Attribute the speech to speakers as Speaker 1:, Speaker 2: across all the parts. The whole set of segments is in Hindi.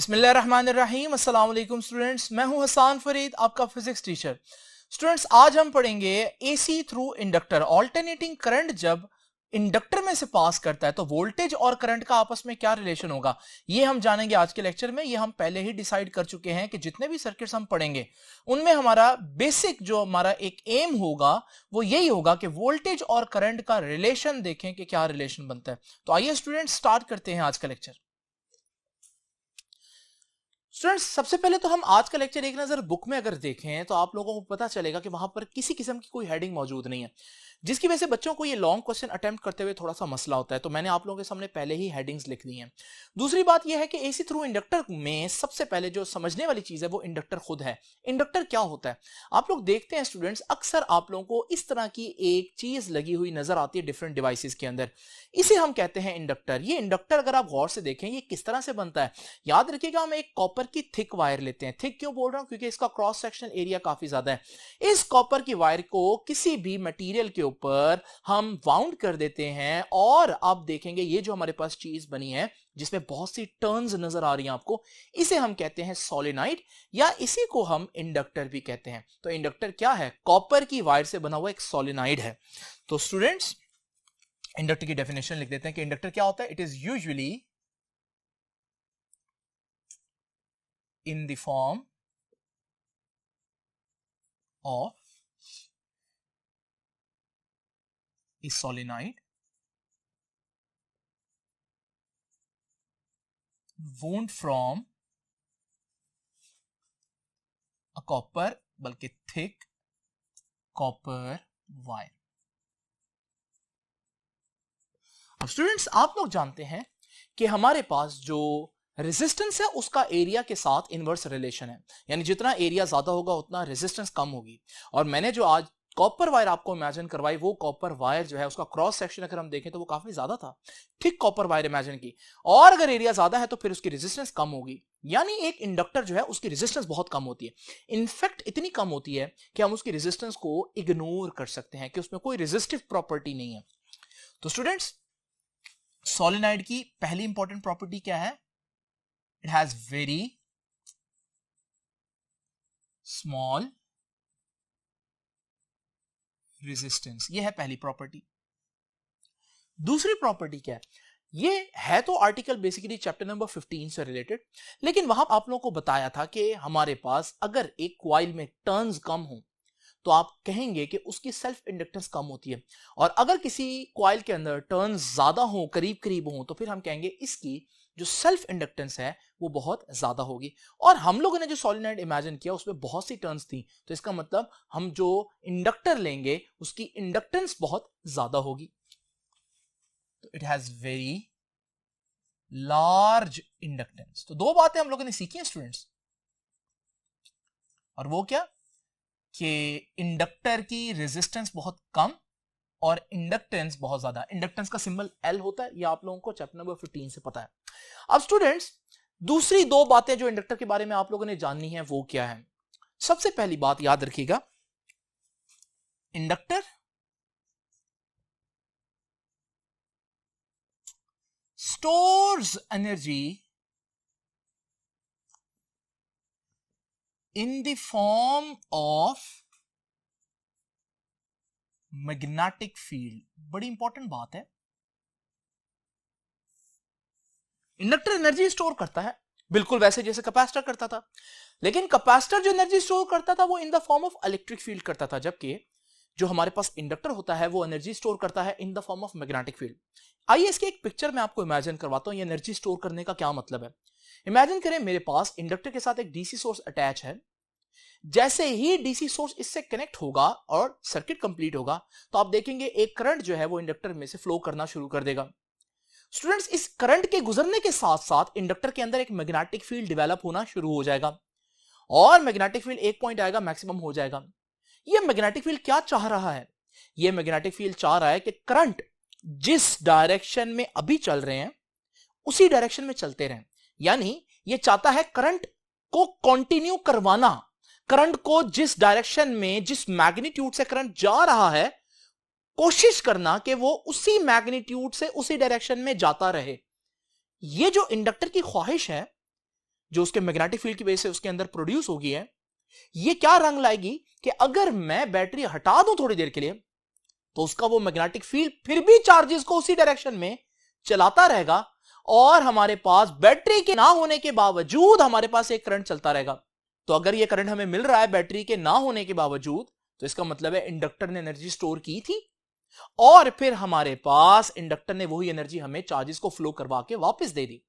Speaker 1: बिस्मिल्लाहिर्रहमानिर्रहीम। अस्सलाम वालेकुम स्टूडेंट्स, मैं हूं हसान फरीद, आपका फिजिक्स टीचर। स्टूडेंट्स, आज हम पढ़ेंगे AC through inductor. Alternating current जब इंडक्टर में से पास करता है तो वोल्टेज और करंट का आपस में क्या रिलेशन होगा, ये हम जानेंगे आज के लेक्चर में। ये हम पहले ही डिसाइड कर चुके हैं कि जितने भी सर्किट्स हम पढ़ेंगे उनमें हमारा बेसिक जो हमारा एक एम होगा वो यही होगा कि वोल्टेज और करंट का रिलेशन देखें कि क्या रिलेशन बनता है। तो आइए स्टूडेंट्स, स्टार्ट करते हैं आज का लेक्चर। स्टूडेंट्स, सबसे पहले तो हम आज का लेक्चर एक नजर बुक में अगर देखें तो आप लोगों को पता चलेगा कि वहां पर किसी किस्म की कोई हेडिंग मौजूद नहीं है, जिसकी वजह से बच्चों को ये लॉन्ग क्वेश्चन अटेम्प्ट करते हुए थोड़ा सा मसला होता है। तो मैंने आप लोगों के सामने पहले ही हेडिंग्स लिख दी हैं। दूसरी बात यह है कि एसी थ्रू इंडक्टर में सबसे पहले जो समझने वाली चीज है वो इंडक्टर खुद है। इंडक्टर क्या होता है, आप लोग देखते हैं स्टूडेंट्स, अक्सर आप लोगों को इस तरह की एक चीज लगी हुई नजर आती है डिफरेंट डिवाइसेस के अंदर, इसे हम कहते हैं इंडक्टर। ये इंडक्टर अगर आप गौर से देखें ये किस तरह से बनता है, याद रखिएगा हम एक कॉपर की थिक वायर लेते हैं। थिक क्यों बोल रहा हूं, क्योंकि इसका क्रॉस सेक्शनल एरिया काफी ज्यादा है। इस कॉपर की वायर को किसी भी मटेरियल के ऊपर हम वाउंड कर देते हैं और आप देखेंगे ये जो हमारे पास चीज बनी है जिसमें बहुत सी टर्न्स नजर आ रही हैं आपको, इसे हम कहते हैं सोलेनॉइड, या इसी को हम इंडक्टर भी कहते हैं। तो इंडक्टर क्या है, कॉपर की वायर से बना हुआ एक सोलेनॉइड है। तो स्टूडेंट्स, इंडक्टर की डेफिनेशन लिख देते हैं कि इंडक्टर क्या होता है। It is usually in the form of a solenoid wound from a copper, बल्कि thick copper wire। अब स्टूडेंट्स, आप लोग जानते हैं कि हमारे पास जो रेजिस्टेंस है उसका एरिया के साथ इनवर्स रिलेशन है, यानी जितना एरिया ज्यादा होगा उतना रेजिस्टेंस कम होगी। और मैंने जो आज कॉपर वायर आपको इमेजिन करवाई, वो कॉपर वायर जो है उसका क्रॉस सेक्शन अगर हम देखें तो वो काफी ज्यादा था, थिक कॉपर वायर इमेजिन की, और अगर एरिया ज्यादा है तो फिर उसकी रेजिस्टेंस कम होगी। यानी एक इंडक्टर जो है उसकी रेजिस्टेंस बहुत कम होती है, इनफैक्ट इतनी कम होती है कि हम उसकी रेजिस्टेंस को इग्नोर कर सकते हैं कि उसमें कोई रेजिस्टिव प्रॉपर्टी नहीं है। तो स्टूडेंट्स, सोलेनॉइड की पहली इंपॉर्टेंट प्रॉपर्टी क्या है, it has very small resistance। ये है पहली प्रॉपर्टी। दूसरी प्रॉपर्टी क्या है, ये है तो आर्टिकल बेसिकली चैप्टर नंबर 15 से रिलेटेड, लेकिन वहां आप लोगों को बताया था कि हमारे पास अगर एक कॉइल में टर्न्स कम हो तो आप कहेंगे कि उसकी सेल्फ इंडक्टेंस कम होती है, और अगर किसी कॉइल के अंदर टर्न्स ज्यादा हो, करीब करीब हो, तो फिर हम कहेंगे इसकी जो सेल्फ इंडक्टेंस है वो बहुत ज्यादा होगी। और हम लोगों ने जो सोलेनॉइड इमेजिन किया उसमें बहुत सी टर्न्स थी, तो इसका मतलब हम जो इंडक्टर लेंगे उसकी इंडक्टेंस बहुत ज्यादा होगी। तो it has very large inductance. तो दो बातें हम लोगों ने सीखी हैं स्टूडेंट्स, और वो क्या कि इंडक्टर की रेजिस्टेंस बहुत कम और इंडक्टेंस बहुत ज्यादा। इंडक्टेंस का सिंबल एल होता है, ये आप लोगों को चैप्टर नंबर 15 से पता है। अब स्टूडेंट्स, दूसरी दो बातें जो इंडक्टर के बारे में आप लोगों ने जाननी है वो क्या है। सबसे पहली बात याद रखिएगा, inductor stores energy in the form of magnetic field. बड़ी इंपॉर्टेंट बात है, इंडक्टर एनर्जी स्टोर करता है बिल्कुल वैसे जैसे कैपेसिटर करता था, लेकिन कैपेसिटर जो एनर्जी स्टोर करता था वो in the form of electric field करता था, जबकि जो हमारे पास इंडक्टर होता है वो एनर्जी स्टोर करता है in the form of magnetic field. आइए इसके एक पिक्चर में आपको इमेजिन करवाता हूं ये एनर्जी स्टोर करने का क्या मतलब है। इमेजिन करें मेरे पास इंडक्टर के साथ एक डीसी सोर्स अटैच है। जैसे ही डीसी सोर्स इससे कनेक्ट होगा और सर्किट कंप्लीट होगा तो आप देखेंगे एक करंट जो है वो इंडक्टर में से फ्लो करना शुरू कर देगा। स्टूडेंट्स, इस करंट के गुजरने के साथ साथ इंडक्टर के अंदर एक मैग्नेटिक फील्ड डेवलप होना शुरू हो जाएगा, और मैग्नेटिक फील्ड एक पॉइंट आएगा, मैक्सिमम हो जाएगा। ये मैग्नेटिक फील्ड क्या चाह रहा है, ये मैग्नेटिक फील्ड चाह रहा है कि करंट जिस डायरेक्शन में अभी चल रहे हैं उसी डायरेक्शन में चलते रहें। यानी ये चाहता है करंट को कंटिन्यू करवाना, करंट को जिस डायरेक्शन में, जिस मैग्नीट्यूड से करंट जा रहा है, कोशिश करना कि वो उसी मैग्नीट्यूड से उसी डायरेक्शन में जाता रहे। ये जो इंडक्टर की ख्वाहिश है जो उसके मैग्नेटिक फील्ड की वजह से उसके अंदर प्रोड्यूस होगी है, ये क्या रंग लाएगी कि अगर मैं बैटरी हटा दूं थोड़ी देर के लिए तो उसका वो मैग्नेटिक फील्ड फिर भी चार्जेस को उसी डायरेक्शन में चलाता रहेगा और हमारे पास बैटरी के ना होने के बावजूद हमारे पास एक करंट चलता रहेगा। तो अगर ये करंट हमें मिल रहा है बैटरी के ना होने के बावजूद, तो इसका मतलब है इंडक्टर ने एनर्जी स्टोर की थी और फिर हमारे पास इंडक्टर ने वही एनर्जी हमें चार्जेस को फ्लो करवा के वापस दे दी।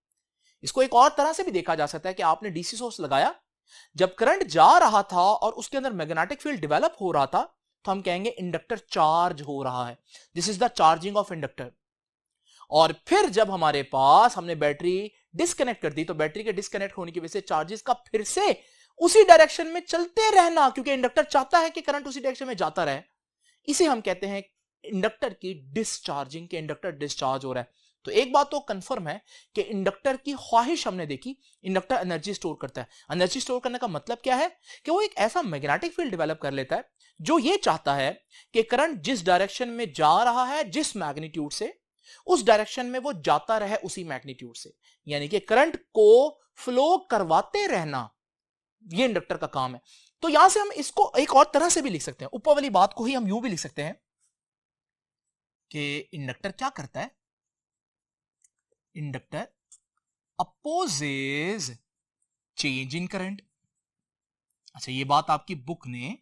Speaker 1: इसको एक और तरह से भी देखा जा सकता है कि आपने डीसी सोर्स लगाया, जब करंट जा रहा था और उसके अंदर मैग्नेटिक फील्ड डेवलप हो रहा था तो हम कहेंगे इंडक्टर चार्ज हो रहा है, this is the charging of inductor. और फिर जब हमारे पास हमने बैटरी डिस्कनेक्ट कर दी तो बैटरी के डिस्कनेक्ट होने की वजह से चार्जेस का फिर से उसी डायरेक्शन में चलते रहना, क्योंकि इंडक्टर चाहता है कि करंट उसी डायरेक्शन में जाता रहे, इसे हम कहते हैं इंडक्टर की डिस्चार्जिंग, के इंडक्टर डिस्चार्ज हो रहा है। तो एक बात तो कंफर्म है कि इंडक्टर की ख्वाहिश हमने देखी, इंडक्टर एनर्जी स्टोर करता है। एनर्जी स्टोर करने का मतलब क्या है कि वो एक ऐसा मैग्नेटिक फील्ड डेवलप कर लेता है जो ये चाहता है कि करंट जिस डायरेक्शन में जा रहा है, जिस मैग्नीट्यूड से, उस डायरेक्शन में वो जाता रहे उसी मैग्नीट्यूड से, यानी कि करंट को फ्लो करवाते रहना, ये इंडक्टर का काम है। तो यहां से हम इसको एक और तरह से भी लिख सकते हैं, ऊपर वाली बात को ही हम यूं भी लिख सकते हैं कि इंडक्टर क्या करता है, inductor opposes change in current. अच्छा, ये बात आपकी बुक ने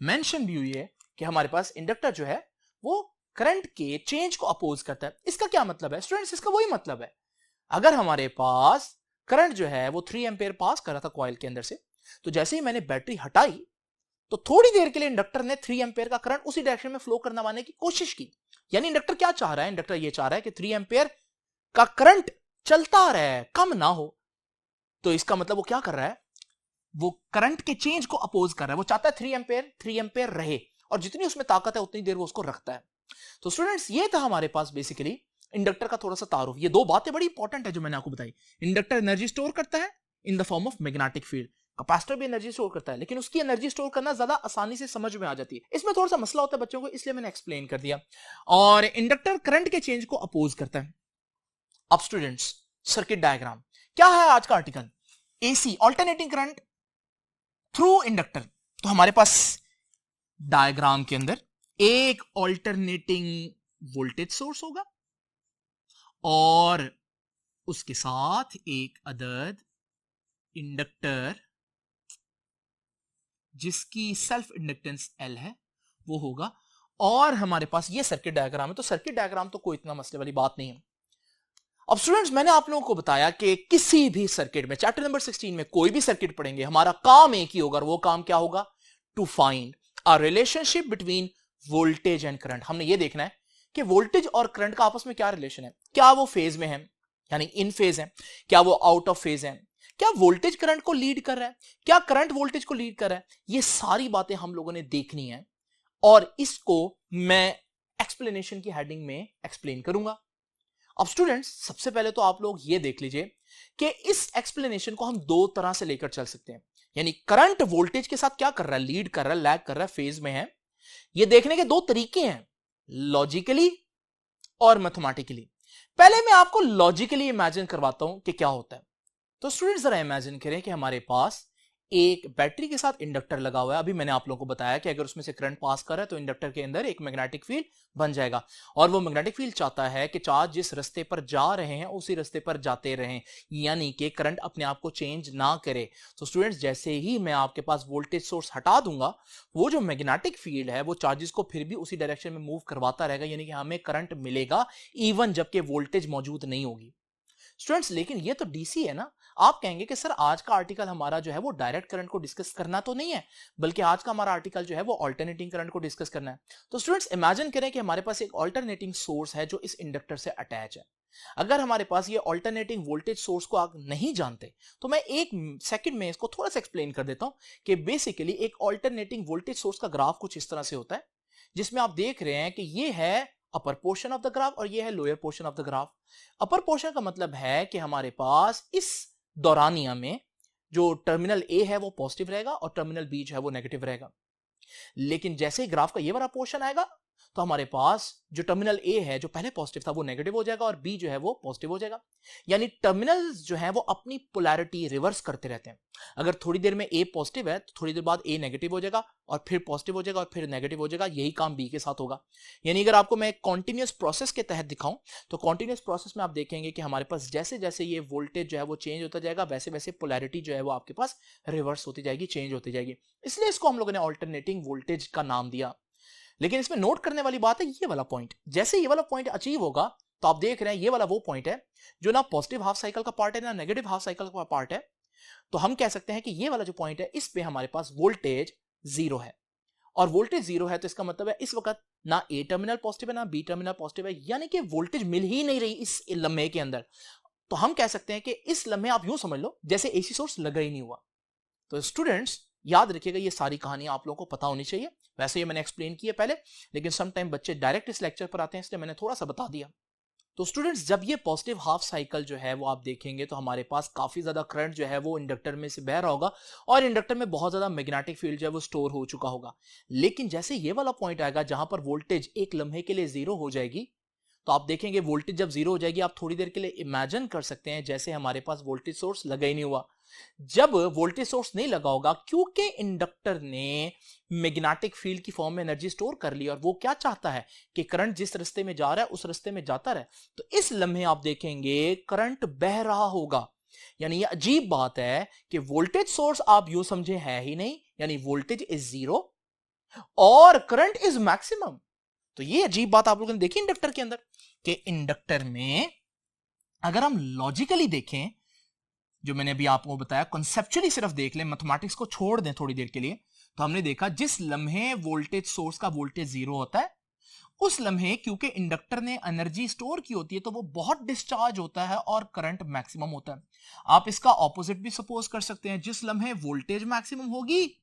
Speaker 1: मेंशन भी हुई है कि हमारे पास इंडक्टर जो है वो करंट के चेंज को अपोज करता है। इसका क्या मतलब है स्टूडेंट्स? इसका वही मतलब है, अगर हमारे पास करंट जो है वो 3 एम्पेयर पास कर रहा था कॉइल के अंदर से, तो जैसे ही मैंने बैटरी हटाई तो थोड़ी देर के लिए इंडक्टर ने 3 एम्पेयर का करंट उसी डायरेक्शन में फ्लो करने की कोशिश की। यानी इंडक्टर क्या चाह रहा है, इंडक्टर ये चाह रहा है कि 3 एम्पेयर का करंट चलता रहे, कम ना हो। तो इसका मतलब वो क्या कर रहा है, वो करंट के चेंज को अपोज कर रहा है। वो चाहता है 3 एम्पेयर रहे और जितनी उसमें ताकत है उतनी देर वो उसको रखता है। तो स्टूडेंट्स, ये था हमारे पास बेसिकली इंडक्टर का थोड़ा सा तारुफ। ये दो बातें बड़ी इंपॉर्टेंट है जो मैंने आपको बताई। इंडक्टर एनर्जी स्टोर करता है in the form of magnetic field, capacitor भी एनर्जी स्टोर करता है, लेकिन उसकी एनर्जी स्टोर करना ज्यादा आसानी से समझ में आ जाती है। इसमें थोड़ा सा मसला होता है बच्चों को, इसलिए मैंने एक्सप्लेन कर दिया। और इंडक्टर करंट के चेंज को अपोज करता है। अब स्टूडेंट्स, सर्किट डायग्राम क्या है आज का article, AC alternating current through inductor. तो हमारे पास डायग्राम के अंदर एक ऑल्टरनेटिंग वोल्टेज सोर्स होगा और उसके साथ एक अदद इंडक्टर जिसकी सेल्फ इंडक्टेंस L है वो होगा। और हमारे पास ये सर्किट डायग्राम है। तो सर्किट डायग्राम तो कोई इतना मसले वाली बात नहीं है। अब स्टूडेंट्स, मैंने आप लोगों को बताया कि किसी भी सर्किट में, चैप्टर नंबर 16 में कोई भी सर्किट पढ़ेंगे, हमारा काम एक ही होगा, और वो काम क्या होगा, to find a relationship between voltage and current. हमने ये देखना है कि वोल्टेज और करंट का आपस में क्या रिलेशन है, क्या वो फेज में है यानी इन फेज है, क्या वो आउट ऑफ फेज है, क्या वोल्टेज करंट को लीड कर रहा है, क्या करंट वोल्टेज को लीड कर रहा है। ये सारी बातें हम लोगों ने देखनी है और इसको मैं एक्सप्लेनेशन की हेडिंग में एक्सप्लेन करूंगा। अब स्टूडेंट्स, सबसे पहले तो आप लोग ये देख लीजिए कि इस एक्सप्लेनेशन को हम दो तरह से लेकर चल सकते हैं। यानी करंट वोल्टेज के साथ क्या कर रहा है, लीड कर रहा है, लैग कर रहा है, फेज में है। ये देखने के दो तरीके हैं, लॉजिकली और मैथमेटिकली। पहले मैं आपको लॉजिकली इमेजिन करवाता हूं कि क्या होता है। तो स्टूडेंट्स, जरा इमेजिन करें कि हमारे पास एक बैटरी के साथ इंडक्टर लगा हुआ है। अभी मैंने आप लोगों को बताया कि अगर उसमें से करंट पास कर रहा है तो इंडक्टर के अंदर एक मैग्नेटिक फील्ड बन जाएगा और वो मैग्नेटिक फील्ड चाहता है कि चार्ज जिस रास्ते पर जा रहे हैं उसी रास्ते पर जाते रहें, यानी कि करंट अपने आप को चेंज ना करे। तो स्टूडेंट्स, जैसे ही मैं आपके पास वोल्टेज सोर्स हटा दूंगा, वो जो मैग्नेटिक फील्ड है वो चार्जेस को फिर भी उसी डायरेक्शन में मूव करवाता रहेगा, यानी कि हमें करंट मिलेगा इवन जबकि वोल्टेज मौजूद नहीं होगी। स्टूडेंट्स, लेकिन ये तो डीसी है ना। आप कहेंगे कि सर आज का आर्टिकल हमारा जो है वो डायरेक्ट करंट को डिस्कस करना तो नहीं है, बल्कि आज का हमारा आर्टिकल जो है वो ऑल्टरनेटिंग करंट को डिस्कस करना है। तो स्टूडेंट्स, इमेजिन करें कि हमारे पास एक ऑल्टरनेटिंग सोर्स है जो इस इंडक्टर से अटैच है। अगर हमारे पास ये ऑल्टरनेटिंग वोल्टेज सोर्स को आप नहीं जानते तो मैं एक सेकंड में इसको थोड़ा सा एक्सप्लेन कर देता हूं कि बेसिकली एक ऑल्टरनेटिंग वोल्टेज सोर्स का ग्राफ कुछ इस तरह से होता है, जिसमें आप देख रहे हैं कि ये है upper portion of the graph और ये है lower portion of the graph. Upper portion का मतलब है कि हमारे पास इस दौरानिया में जो टर्मिनल ए है वो पॉजिटिव रहेगा और टर्मिनल बी जो है वो नेगेटिव रहेगा। लेकिन जैसे ही ग्राफ का ये वाला पोर्शन आएगा तो हमारे पास जो टर्मिनल ए है जो पहले पॉजिटिव था वो नेगेटिव हो जाएगा और बी जो है वो पॉजिटिव हो जाएगा। यानी टर्मिनल्स जो है वो अपनी पोलैरिटी रिवर्स करते रहते हैं। अगर थोड़ी देर में ए पॉजिटिव है तो थोड़ी देर बाद ए नेगेटिव हो जाएगा और फिर पॉजिटिव हो जाएगा और फिर नेगेटिव हो जाएगा। यही काम बी के साथ होगा। यानी अगर आपको मैं कॉन्टिन्यूअस प्रोसेस के तहत दिखाऊं तो कॉन्टिन्यूअस प्रोसेस में आप देखेंगे कि हमारे पास जैसे जैसे ये वोल्टेज जो है वो चेंज होता जाएगा वैसे वैसे पोलैरिटी जो है वो आपके पास रिवर्स होती जाएगी, चेंज होती जाएगी। इसलिए इसको हम लोगों ने ऑल्टरनेटिंग वोल्टेज का नाम दिया। लेकिन इसमें नोट करने वाली बात है ये वाला पॉइंट, जैसे ये वाला पॉइंट अचीव होगा तो आप देख रहे हैं ये वाला वो पॉइंट है जो ना पॉजिटिव हाफ साइकिल का पार्ट है ना नेगेटिव हाफ साइकिल का पार्ट है। तो हम कह सकते हैं कि ये वाला जो पॉइंट है इस पे हमारे पास वोल्टेज जीरो है और वोल्टेज जीरो है तो इसका मतलब है इस वक्त ना ए टर्मिनल पॉजिटिव है ना बी टर्मिनल पॉजिटिव है, यानी कि वोल्टेज मिल ही नहीं रही इस लम्हे के अंदर। तो हम कह सकते हैं कि इस लम्हे आप यूं समझ लो जैसे एसी सोर्स लगा ही नहीं हुआ। तो स्टूडेंट्स याद रखिएगा ये सारी कहानी आप लोगों को पता होनी चाहिए। वैसे ये मैंने एक्सप्लेन की है पहले, लेकिन सम टाइम बच्चे डायरेक्ट इस लेक्चर पर आते हैं इसलिए मैंने थोड़ा सा बता दिया। तो स्टूडेंट्स जब ये पॉजिटिव हाफ साइकिल जो है वो आप देखेंगे तो हमारे पास काफी ज्यादा करंट जो है वो इंडक्टर में से बह रहा होगा और इंडक्टर में बहुत ज्यादा मैग्नेटिक फील्ड जो है वो स्टोर हो चुका होगा। लेकिन जैसे ये वाला पॉइंट आएगा जहां पर वोल्टेज एक लम्हे के लिए जीरो हो जाएगी तो आप देखेंगे वोल्टेज जब जीरो हो जाएगी आप थोड़ी देर के लिए इमेजिन कर सकते हैं जैसे हमारे पास वोल्टेज सोर्स लगा ही नहीं हुआ। जब वोल्टेज सोर्स नहीं लगा होगा क्योंकि इंडक्टर ने मैग्नेटिक फील्ड की फॉर्म में एनर्जी स्टोर कर ली और वो क्या चाहता है कि करंट जिस रास्ते में जा रहा है उस रास्ते में जाता रहे। तो इस लम्हे आप देखेंगे करंट बह रहा होगा। यानी ये अजीब बात है कि वोल्टेज सोर्स आप यूं समझे है ही नहीं, यानी वोल्टेज इज जीरो और करंट इज मैक्सिमम। तो ये अजीब बात आप लोगों ने देखी इंडक्टर के अंदर कि इंडक्टर में अगर हम लॉजिकली देखें, जो मैंने अभी आपको बताया कॉन्सेप्चुअली सिर्फ देख लें, मैथमेटिक्स को छोड़ दें थोड़ी देर के लिए, तो हमने देखा जिस लम्हे वोल्टेज सोर्स का वोल्टेज जीरो होता है उस लम्हे क्योंकि इंडक्टर ने एनर्जी स्टोर की होती है तो वो बहुत डिस्चार्ज होता है और करंट मैक्सिमम होता है। आप इसका ऑपोजिट भी सपोज कर सकते हैं, जिस लम्हे वोल्टेज मैक्सिमम होगी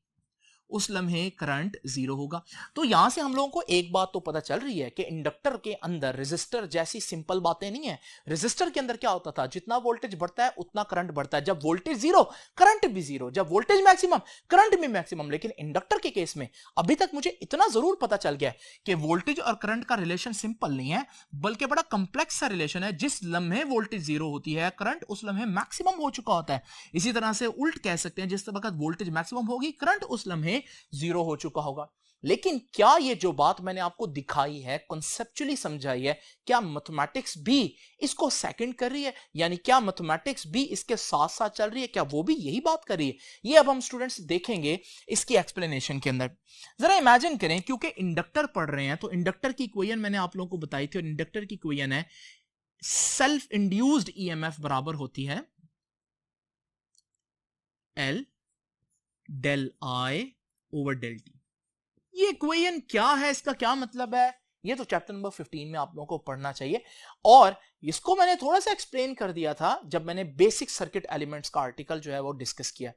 Speaker 1: उस लम्हे करंट जीरो होगा। तो यहां से हम लोगों को एक बात तो पता चल रही है कि इंडक्टर के अंदर रेजिस्टर जैसी सिंपल बातें नहीं है। रेजिस्टर के अंदर क्या होता था, जितना वोल्टेज बढ़ता है उतना करंट बढ़ता है। जब वोल्टेज जीरो करंट भी जीरो, जब वोल्टेज मैक्सिमम करंट भी मैक्सिमम। लेकिन इंडक्टर के केस में अभी तक मुझे इतना जरूर पता चल गया कि वोल्टेज और करंट का रिलेशन सिंपल नहीं है बल्कि बड़ा कंप्लेक्स सा रिलेशन है। जिस लम्हे वोल्टेज जीरो होती है करंट उस लम्हे मैक्सिमम हो चुका होता है। इसी तरह से उल्ट कह सकते हैं, जिस वक्त वोल्टेज मैक्सिमम होगी करंट उस लम्हे जीरो हो चुका होगा। लेकिन क्या ये जो बात मैंने आपको दिखाई है, कॉन्सेप्चुअली समझाई है, क्या मैथमेटिक्स भी इसको सेकंड कर रही है? यानी क्या मैथमेटिक्स भी इसके साथ साथ चल रही है? क्या वो भी यही बात कर रही है? ये अब हम स्टूडेंट्स देखेंगे इसकी एक्सप्लेनेशन के अंदर। जरा इमेजिन करें, क्योंकि इंडक्टर पढ़ रहे हैं तो इंडक्टर की इक्वेशन मैंने आप लोगों को बताई थी और इंडक्टर की इक्वेशन है सेल्फ इंड्यूस्ड ईएमएफ बराबर होती है L del I over del T. ये इक्वेशन क्या है, इसका क्या मतलब है, ये तो चैप्टर नंबर 15 में आप लोगों को पढ़ना चाहिए। और इसको मैंने थोड़ा सा एक्सप्लेन कर दिया था जब मैंने बेसिक सर्किट एलिमेंट्स का आर्टिकल जो है वो डिस्कस किया।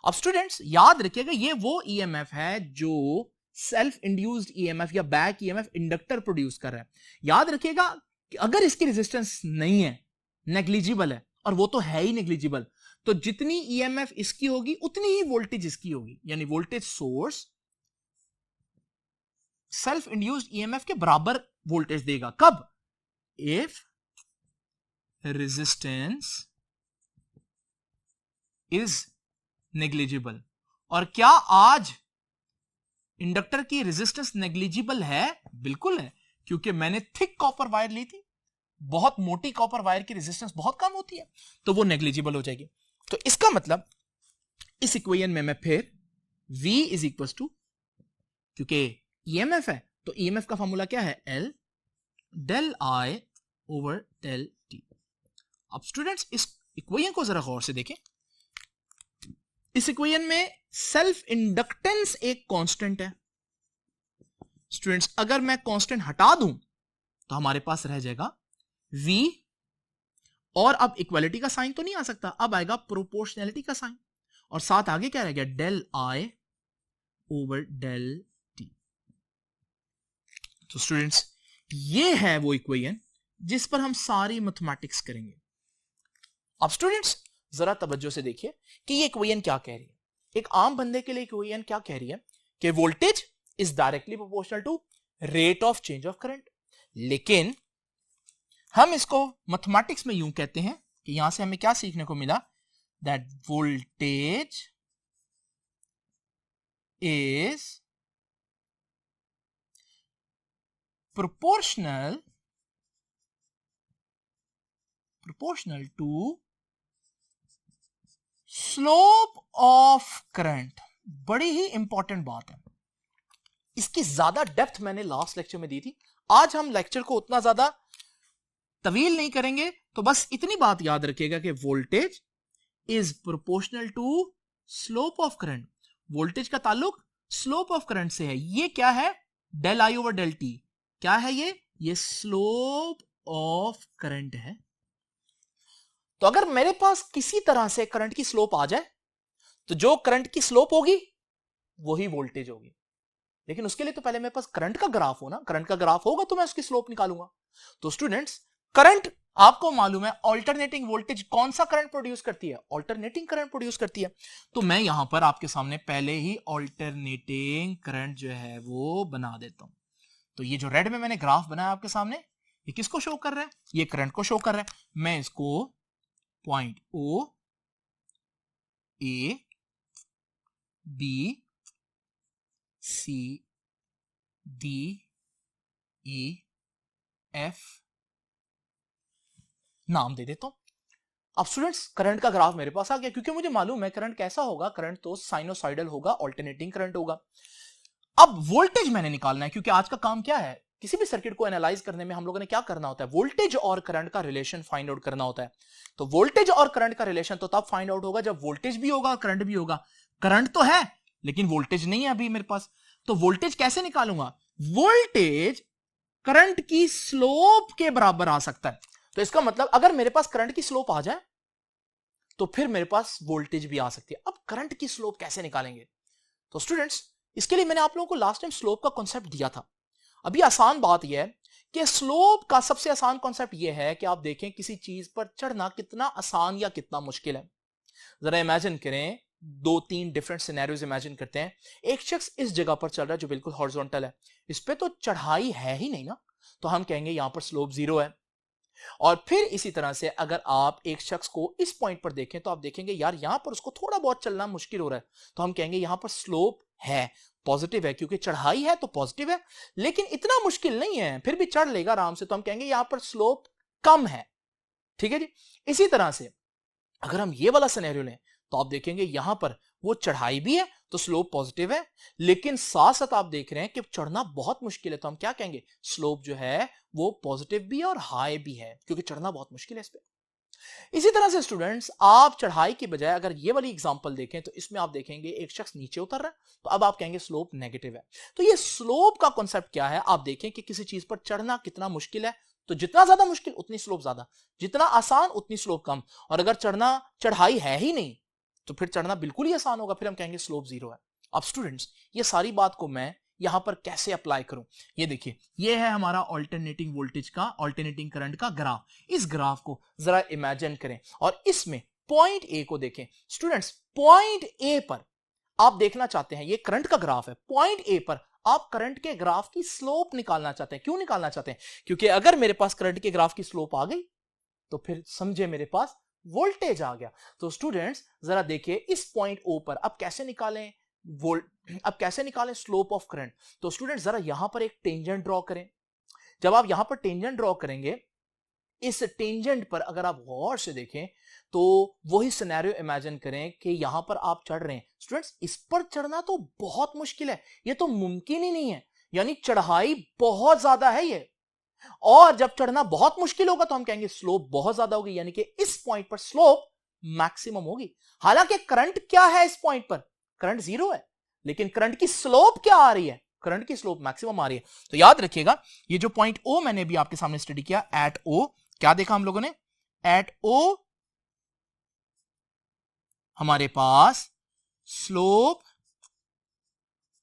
Speaker 1: अब स्टूडेंट्स याद रखिएगा ये वो ईएमएफ है जो सेल्फ इंड्यूस्ड ईएमएफ या बैक ईएमएफ इंडक्टर प्रोड्यूस कर रहा है। याद रखिएगा कि अगर इसकी रेजिस्टेंस नहीं है, नेग्लिजिबल है, और वो तो है ही नेग्लिजिबल, तो जितनी ईएमएफ इसकी होगी उतनी ही वोल्टेज इसकी होगी। यानी voltage source self induced EMF के बराबर वोल्टेज देगा। कब? If resistance is negligible. और क्या आज इंडक्टर की रेजिस्टेंस नेग्लिजिबल है? बिल्कुल है, क्योंकि मैंने थिक कॉपर वायर ली थी। बहुत मोटी कॉपर वायर की रेजिस्टेंस बहुत कम होती है तो वो नेग्लिजिबल हो जाएगी। तो इसका मतलब इस इक्वेशन में मैं फिर V इज इक्वल टू, क्योंकि ईएमएफ है तो ईएमएफ का फॉर्मूला क्या है, L del I over del T. अब स्टूडेंट्स इस इक्वेशन को जरा गौर से देखें। इस इक्वेशन में सेल्फ इंडक्टेंस एक कांस्टेंट है। स्टूडेंट्स अगर मैं कांस्टेंट हटा दूं तो हमारे पास रह जाएगा V, और अब इक्वालिटी का साइन तो नहीं आ सकता, अब आएगा प्रोपोर्शनैलिटी का साइन, और साथ आगे क्या रह गया, del I over del T. तो स्टूडेंट्स ये है वो इक्वेशन जिस पर हम सारी मैथमेटिक्स करेंगे। अब स्टूडेंट्स जरा तवज्जो से देखिए कि ये इक्वेशन क्या कह रही है। एक आम बंदे के लिए इक्वेशन क्या कह रही है कि voltage is directly proportional to rate of change of current. लेकिन हम इसको मैथमेटिक्स में यूं कहते हैं कि यहां से हमें क्या सीखने को मिला, that voltage is proportional to slope of current। बड़ी ही इंपॉर्टेंट बात है, इसकी ज्यादा डेप्थ मैंने लास्ट लेक्चर में दी थी। आज हम लेक्चर को उतना ज्यादा तवील नहीं करेंगे, तो बस इतनी बात याद रखिएगा कि voltage is proportional to slope of current. Voltage का ताल्लुक स्लोप ऑफ करंट से है। ये क्या है, del I over del T. क्या है ये स्लोप ऑफ करंट है। तो अगर मेरे पास किसी तरह से करंट की स्लोप आ जाए तो जो करंट की स्लोप होगी वही वोल्टेज होगी। लेकिन उसके लिए तो पहले मेरे पास करंट का ग्राफ हो ना, करंट का ग्राफ होगा तो मैं उसकी स्लोप निकालूंगा। तो स्टूडेंट्स, करंट आपको मालूम है ऑल्टरनेटिंग वोल्टेज कौन सा करंट प्रोड्यूस करती है, ऑल्टरनेटिंग करंट प्रोड्यूस करती है। तो मैं यहां पर आपके सामने पहले ही ऑल्टरनेटिंग करंट जो है वो बना देता हूं। तो ये जो रेड में मैंने ग्राफ बनाया आपके सामने, ये किसको शो कर रहा है, ये करंट को शो कर रहा है। मैं इसको point O A B C D E F नाम दे देता हूं। अब स्टूडेंट्स, करंट का ग्राफ मेरे पास आ गया, क्योंकि मुझे मालूम है करंट कैसा होगा, करंट तो साइनोसाइडल होगा, ऑल्टरनेटिंग करंट होगा। अब वोल्टेज मैंने निकालना है, क्योंकि आज का काम क्या है, किसी भी सर्किट को एनालाइज करने में हम लोगों ने क्या करना होता है, वोल्टेज और करंट का रिलेशन फाइंड आउट करना होता है। तो वोल्टेज और करंट का रिलेशन तो तब फाइंड आउट होगा जब वोल्टेज भी होगा करंट भी होगा। करंट तो है लेकिन वोल्टेज नहीं है अभी मेरे पास। तो वोल्टेज कैसे निकालूंगा, वोल्टेज करंट की स्लोप के बराबर आ सकता है। तो इसका मतलब अगर मेरे पास करंट की स्लोप आ जाए तो फिर मेरे पास वोल्टेज भी आ सकती है। अब करंट की स्लोप कैसे निकालेंगे, तो स्टूडेंट्स इसके लिए मैंने आप लोगों को लास्ट टाइम स्लोप का कॉन्सेप्ट दिया था। अभी आसान बात यह है कि स्लोप का सबसे आसान कॉन्सेप्ट यह है कि आप देखें किसी चीज पर चढ़ना कितना आसान या कितना मुश्किल है। जरा इमेजिन करें, 2-3 डिफरेंट सिनेरियोज इमेजिन करते हैं। एक शख्स इस जगह पर चल रहा है जो बिल्कुल हॉरिजॉन्टल है, इस पे तो चढ़ाई है ही नहीं ना, तो हम कहेंगे यहां पर स्लोप 0 है। और फिर इसी तरह से अगर आप एक शख्स को इस पॉइंट पर देखें तो आप देखेंगे यार यहां पर उसको थोड़ा बहुत चलना मुश्किल हो रहा है, तो हम कहेंगे यहां पर स्लोप है, पॉजिटिव है, क्योंकि चढ़ाई है तो पॉजिटिव है, लेकिन इतना मुश्किल नहीं है, फिर भी चढ़ लेगा आराम से, तो हम कहेंगे यहां पर स्लोप कम है। ठीक है जी। इसी तरह से अगर हम ये वाला सिनेरियो लें तो आप देखेंगे यहां पर वो चढ़ाई भी है तो स्लोप पॉजिटिव है, लेकिन साथ साथ आप देख रहे हैं कि चढ़ना बहुत मुश्किल है, तो हम क्या कहेंगे, स्लोप जो है वो पॉजिटिव भी है और हाई भी है, क्योंकि चढ़ना बहुत मुश्किल है इस पे। इसी तरह से स्टूडेंट्स, आप चढ़ाई की बजाय अगर ये वाली एग्जांपल देखें तो इसमें आप देखेंगे एक शख्स नीचे उतर रहा है, तो अब आप कहेंगे स्लोप नेगेटिव है। तो ये स्लोप का कॉन्सेप्ट क्या है, आप देखें कि किसी चीज पर चढ़ना कितना मुश्किल है, तो जितना ज्यादा मुश्किल उतनी स्लोप ज्यादा, जितना आसान उतनी स्लोप कम, और अगर चढ़ाई है ही नहीं तो फिर चढ़ना बिल्कुल ही आसान होगा, फिर हम कहेंगे स्लोप 0 है। अब स्टूडेंट्स, ये सारी बात को मैं यहां पर कैसे अप्लाई करूं, ये देखिए, ये है हमारा ऑल्टरनेटिंग वोल्टेज का, ऑल्टरनेटिंग करंट का ग्राफ। इस ग्राफ को जरा इमेजिन करें और इसमें पॉइंट ए को देखें। स्टूडेंट्स, पॉइंट ए पर आप देखना चाहते हैं, ये करंट का ग्राफ है, पॉइंट ए पर आप करंट के ग्राफ की स्लोप निकालना चाहते हैं। क्यों निकालना चाहते हैं, क्योंकि अगर मेरे पास करंट के ग्राफ की स्लोप आ गई तो फिर समझे मेरे पास वोल्टेज आ गया। तो स्टूडेंट्स जरा देखिए, इस पॉइंट ओ पर अब कैसे निकालें अब कैसे निकालें स्लोप ऑफ करंट। तो स्टूडेंट्स जरा यहां पर एक टेंजेंट ड्रॉ करें। जब आप यहां पर टेंजेंट ड्रॉ करेंगे, इस टेंजेंट पर अगर आप गौर से देखें तो वही सिनेरियो इमेजिन करें कि यहां पर आप चढ़ रहे हैं। स्टूडेंट्स, इस पर चढ़ना तो बहुत मुश्किल है, ये तो मुमकिन ही नहीं है, यानी चढ़ाई बहुत ज्यादा है ये, और जब चढ़ना बहुत मुश्किल होगा तो हम कहेंगे स्लोप बहुत ज्यादा होगी, यानी कि इस पॉइंट पर स्लोप मैक्सिमम होगी। हालांकि करंट क्या है इस पॉइंट पर, करंट 0 है, लेकिन करंट की स्लोप क्या आ रही है, करंट की स्लोप मैक्सिमम आ रही है। तो याद रखिएगा, ये जो पॉइंट ओ मैंने भी आपके सामने स्टडी किया, एट ओ, क्या देखा हम लोगों ने, एट ओ हमारे पास स्लोप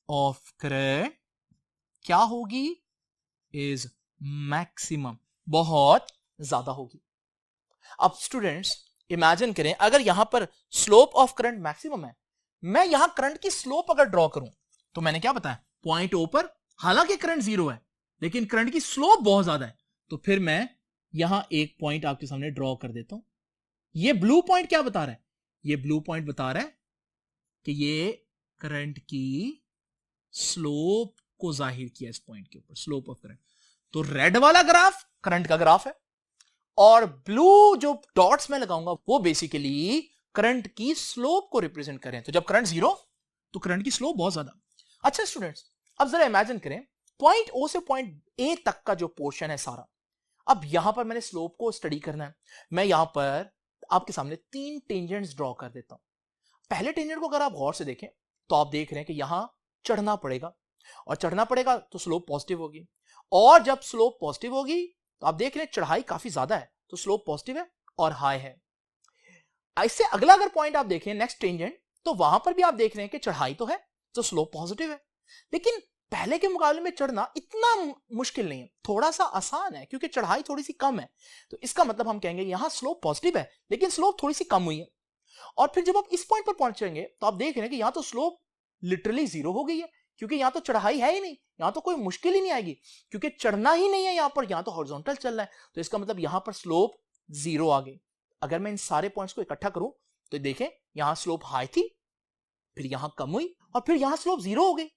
Speaker 1: ऑफ करंट क्या होगी, इज मैक्सिमम, बहुत ज्यादा होगी। अब स्टूडेंट्स इमेजिन करें, अगर यहां पर स्लोप ऑफ करंट मैक्सिमम है, मैं यहां करंट की स्लोप अगर ड्रॉ करूं तो मैंने क्या बताया, पॉइंट ओ पर हालांकि करंट 0 है लेकिन करंट की स्लोप बहुत ज्यादा है, तो फिर मैं यहां एक पॉइंट आपके सामने ड्रॉ कर देता हूं। ये ब्लू पॉइंट क्या बता रहा है? ये ब्लू पॉइंट बता रहा है कि ये करंट की स्लोप को जाहिर किया इस पॉइंट के ऊपर, स्लोप ऑफ करंट। तो रेड वाला ग्राफ करंट का ग्राफ है, और ब्लू जो डॉट्स मैं लगाऊंगा वो बेसिकली करंट की स्लोप को रिप्रेजेंट करें। तो जब करंट जीरो तो करंट की स्लोप बहुत ज्यादा। अच्छा स्टूडेंट्स, अब जरा इमेजिन करें पॉइंट ओ से पॉइंट ए तक का जो पोर्शन है सारा, अब यहां पर मैंने स्लोप को स्टडी करना है। मैं यहां पर आपके सामने 3 टेंजेंट्स ड्रॉ कर देता हूं। पहले टेंजेंट को अगर आप गौर से देखें तो आप देख रहे हैं कि यहां चढ़ना पड़ेगा, और चढ़ना पड़ेगा तो स्लोप पॉजिटिव होगी, और जब स्लोप पॉजिटिव होगी तो आप देख रहे हैं चढ़ाई काफी ज्यादा है, तो स्लोप पॉजिटिव है और हाई है। इससे अगला अगर पॉइंट आप देखें नेक्स्ट टेंजेंट, तो वहां पर भी आप देख रहे हैं कि चढ़ाई तो है तो स्लोप पॉजिटिव है, लेकिन पहले के मुकाबले में चढ़ना इतना मुश्किल नहीं है, थोड़ा सा आसान है क्योंकि चढ़ाई थोड़ी सी कम है। तो इसका मतलब हम कहेंगे यहां स्लोप पॉजिटिव है लेकिन स्लोप थोड़ी सी कम हुई है। और फिर जब आप इस पॉइंट पर पहुंचेंगे तो आप देख रहे हैं कि यहां तो स्लोप लिटरली जीरो हो गई है, क्योंकि यहां तो चढ़ाई है ही नहीं, यहां तो कोई मुश्किल ही नहीं आएगी क्योंकि चढ़ना ही नहीं है यहां पर, यहां तो हॉरिजॉन्टल चल रहा है। तो इसका मतलब यहां पर स्लोप जीरो आ गई। अगर मैं इन सारे पॉइंट्स को इकट्ठा करूं तो देखें यहां स्लोप हाई थी, फिर यहां कम हुई, और फिर यहां स्लोप जीरो हो गई।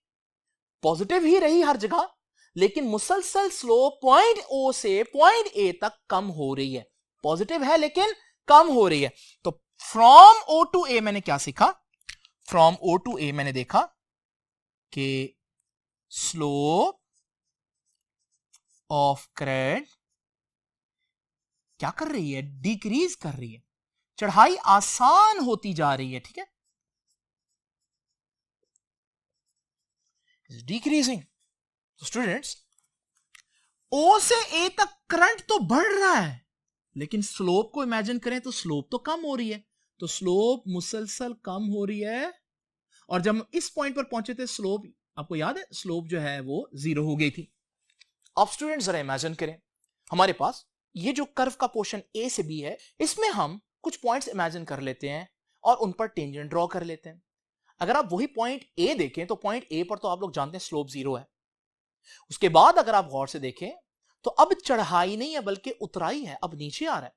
Speaker 1: पॉजिटिव ही रही हर जगह, लेकिन मुसलसल स्लोप पॉइंट ओ से पॉइंट ए तक कम हो रही है। पॉजिटिव है लेकिन कम हो रही है। तो फ्रॉम ओ टू ए मैंने क्या सीखा? फ्रॉम ओ टू ए मैंने देखा कि स्लोप ऑफ करंट क्या कर रही है? डिक्रीज कर रही है, चढ़ाई आसान होती जा रही है। ठीक है, डिक्रीजिंग। तो स्टूडेंट्स, ओ से ए तक करंट तो बढ़ रहा है, लेकिन स्लोप को इमेजिन करें तो स्लोप तो कम हो रही है। तो स्लोप मुसलसल कम हो रही है, और जब इस पॉइंट पर पहुंचे थे स्लोप, आपको याद है स्लोप जो है वो जीरो हो गई थी। अब स्टूडेंट्स जरा इमेजिन करें, हमारे पास ये जो कर्व का पोर्शन ए से बी है, इसमें हम कुछ पॉइंट्स इमेजिन कर लेते हैं और उन पर टेंजेंट ड्रॉ कर लेते हैं। अगर आप वही पॉइंट ए देखें तो पॉइंट ए पर तो आप लोग जानते हैं स्लोप जीरो है। उसके बाद अगर आप गौर से देखें तो अब चढ़ाई नहीं है बल्कि उतराई है, अब नीचे आ रहा है।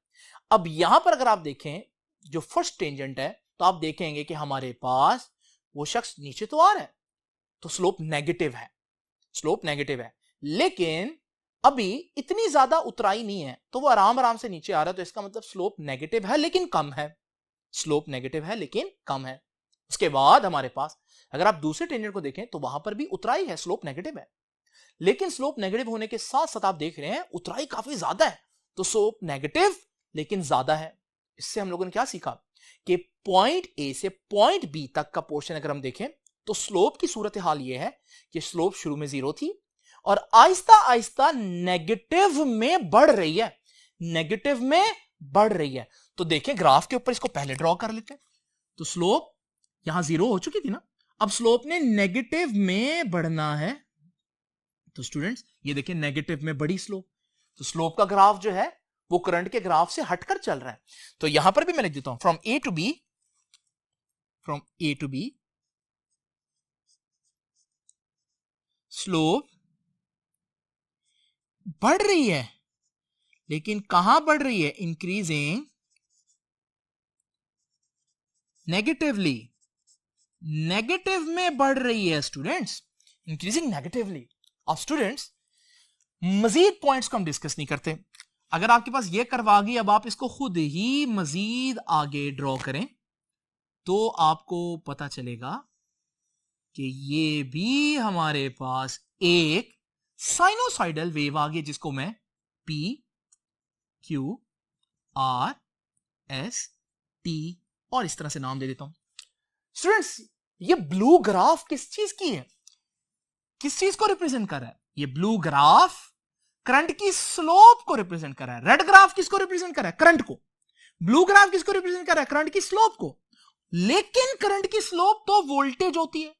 Speaker 1: अब यहां पर अगर आप देखें जो फर्स्ट टेंजेंट है, तो आप देखेंगे कि हमारे पास वो शख्स नीचे तो आ रहा है, तो स्लोप नेगेटिव है, स्लोप नेगेटिव है, लेकिन अभी इतनी ज्यादा उतराई नहीं है, तो वो आराम आराम से नीचे आ रहा है। तो इसका मतलब स्लोप नेगेटिव है लेकिन कम है, स्लोप नेगेटिव है लेकिन कम है। उसके बाद हमारे पास अगर आप दूसरे टेंजेंट को देखें तो वहां पर भी उतराई है, स्लोप नेगेटिव है, लेकिन स्लोप नेगेटिव होने के साथ साथ आप देख रहे हैं उतराई काफी ज्यादा है, तो स्लोप नेगेटिव लेकिन ज्यादा है। इससे हम लोगों ने क्या सीखा कि पॉइंट ए से पॉइंट बी तक का पोर्शन अगर हम देखें तो स्लोप की सूरत हाल यह है कि स्लोप शुरू में जीरो थी और आहिस्ता आहिस्ता नेगेटिव में बढ़ रही है, नेगेटिव में बढ़ रही है। तो देखें ग्राफ के ऊपर इसको पहले ड्रॉ कर लेते हैं। तो स्लोप यहां जीरो हो चुकी थी ना, अब स्लोप ने नेगेटिव में बढ़ना है। तो स्टूडेंट्स ये देखिए नेगेटिव में बढ़ी स्लोप, तो स्लोप का ग्राफ जो है वो करंट के ग्राफ से हटकर चल रहा है। तो यहां पर भी मैं लिख देता हूं from A to B, from A to B slope बढ़ रही है, लेकिन कहां बढ़ रही है? इंक्रीजिंग नेगेटिवली, नेगेटिव में बढ़ रही है स्टूडेंट्स, इंक्रीजिंग नेगेटिवली। अब स्टूडेंट्स मजीद पॉइंट्स को हम डिस्कस नहीं करते, अगर आपके पास ये करवा गई, अब आप इसको खुद ही मजीद आगे ड्रॉ करें तो आपको पता चलेगा कि ये भी हमारे पास एक साइनोसाइडल वेव आ गई, जिसको मैं P Q R S T और इस तरह से नाम दे देता हूं। स्टूडेंट्स ये ब्लू ग्राफ किस चीज की है, किस चीज को रिप्रेजेंट कर रहा है? ये ब्लू ग्राफ करंट की स्लोप को रिप्रेजेंट कर रहा है। रेड ग्राफ किसको रिप्रेजेंट कर रहा है? करंट को। ब्लू ग्राफ किसको रिप्रेजेंट कर रहा है? करंट की स्लोप को। लेकिन करंट की स्लोप तो वोल्टेज होती है,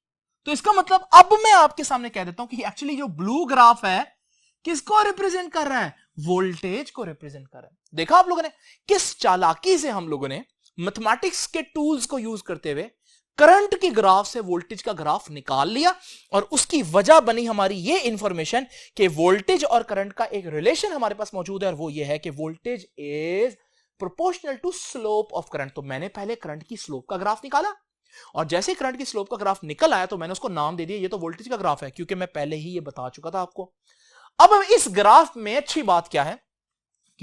Speaker 1: तो इसका मतलब अब मैं आपके सामने कह देता हूं कि एक्चुअली जो ब्लू ग्राफ है किसको रिप्रेजेंट कर रहा है? वोल्टेज को रिप्रेजेंट कर रहा है। देखा आप लोगों ने किस चालाकी से हम लोगों ने मैथमेटिक्स के टूल्स को यूज करते हुए करंट के ग्राफ से वोल्टेज का ग्राफ निकाल लिया और उसकी वजह बनी हमारी ये इंफॉर्मेशन कि वोल्टेज और करंट का एक रिलेशन हमारे पास मौजूद है और वो ये है कि voltage is proportional to slope of current. तो मैंने पहले करंट की स्लोप का ग्राफ निकाला और जैसे करंट की स्लोप का ग्राफ निकल आया तो मैंने उसको नाम दे दिया ये तो वोल्टेज का ग्राफ है, क्योंकि मैं पहले ही ये बता चुका था आपको। अब इस ग्राफ में अच्छी बात क्या है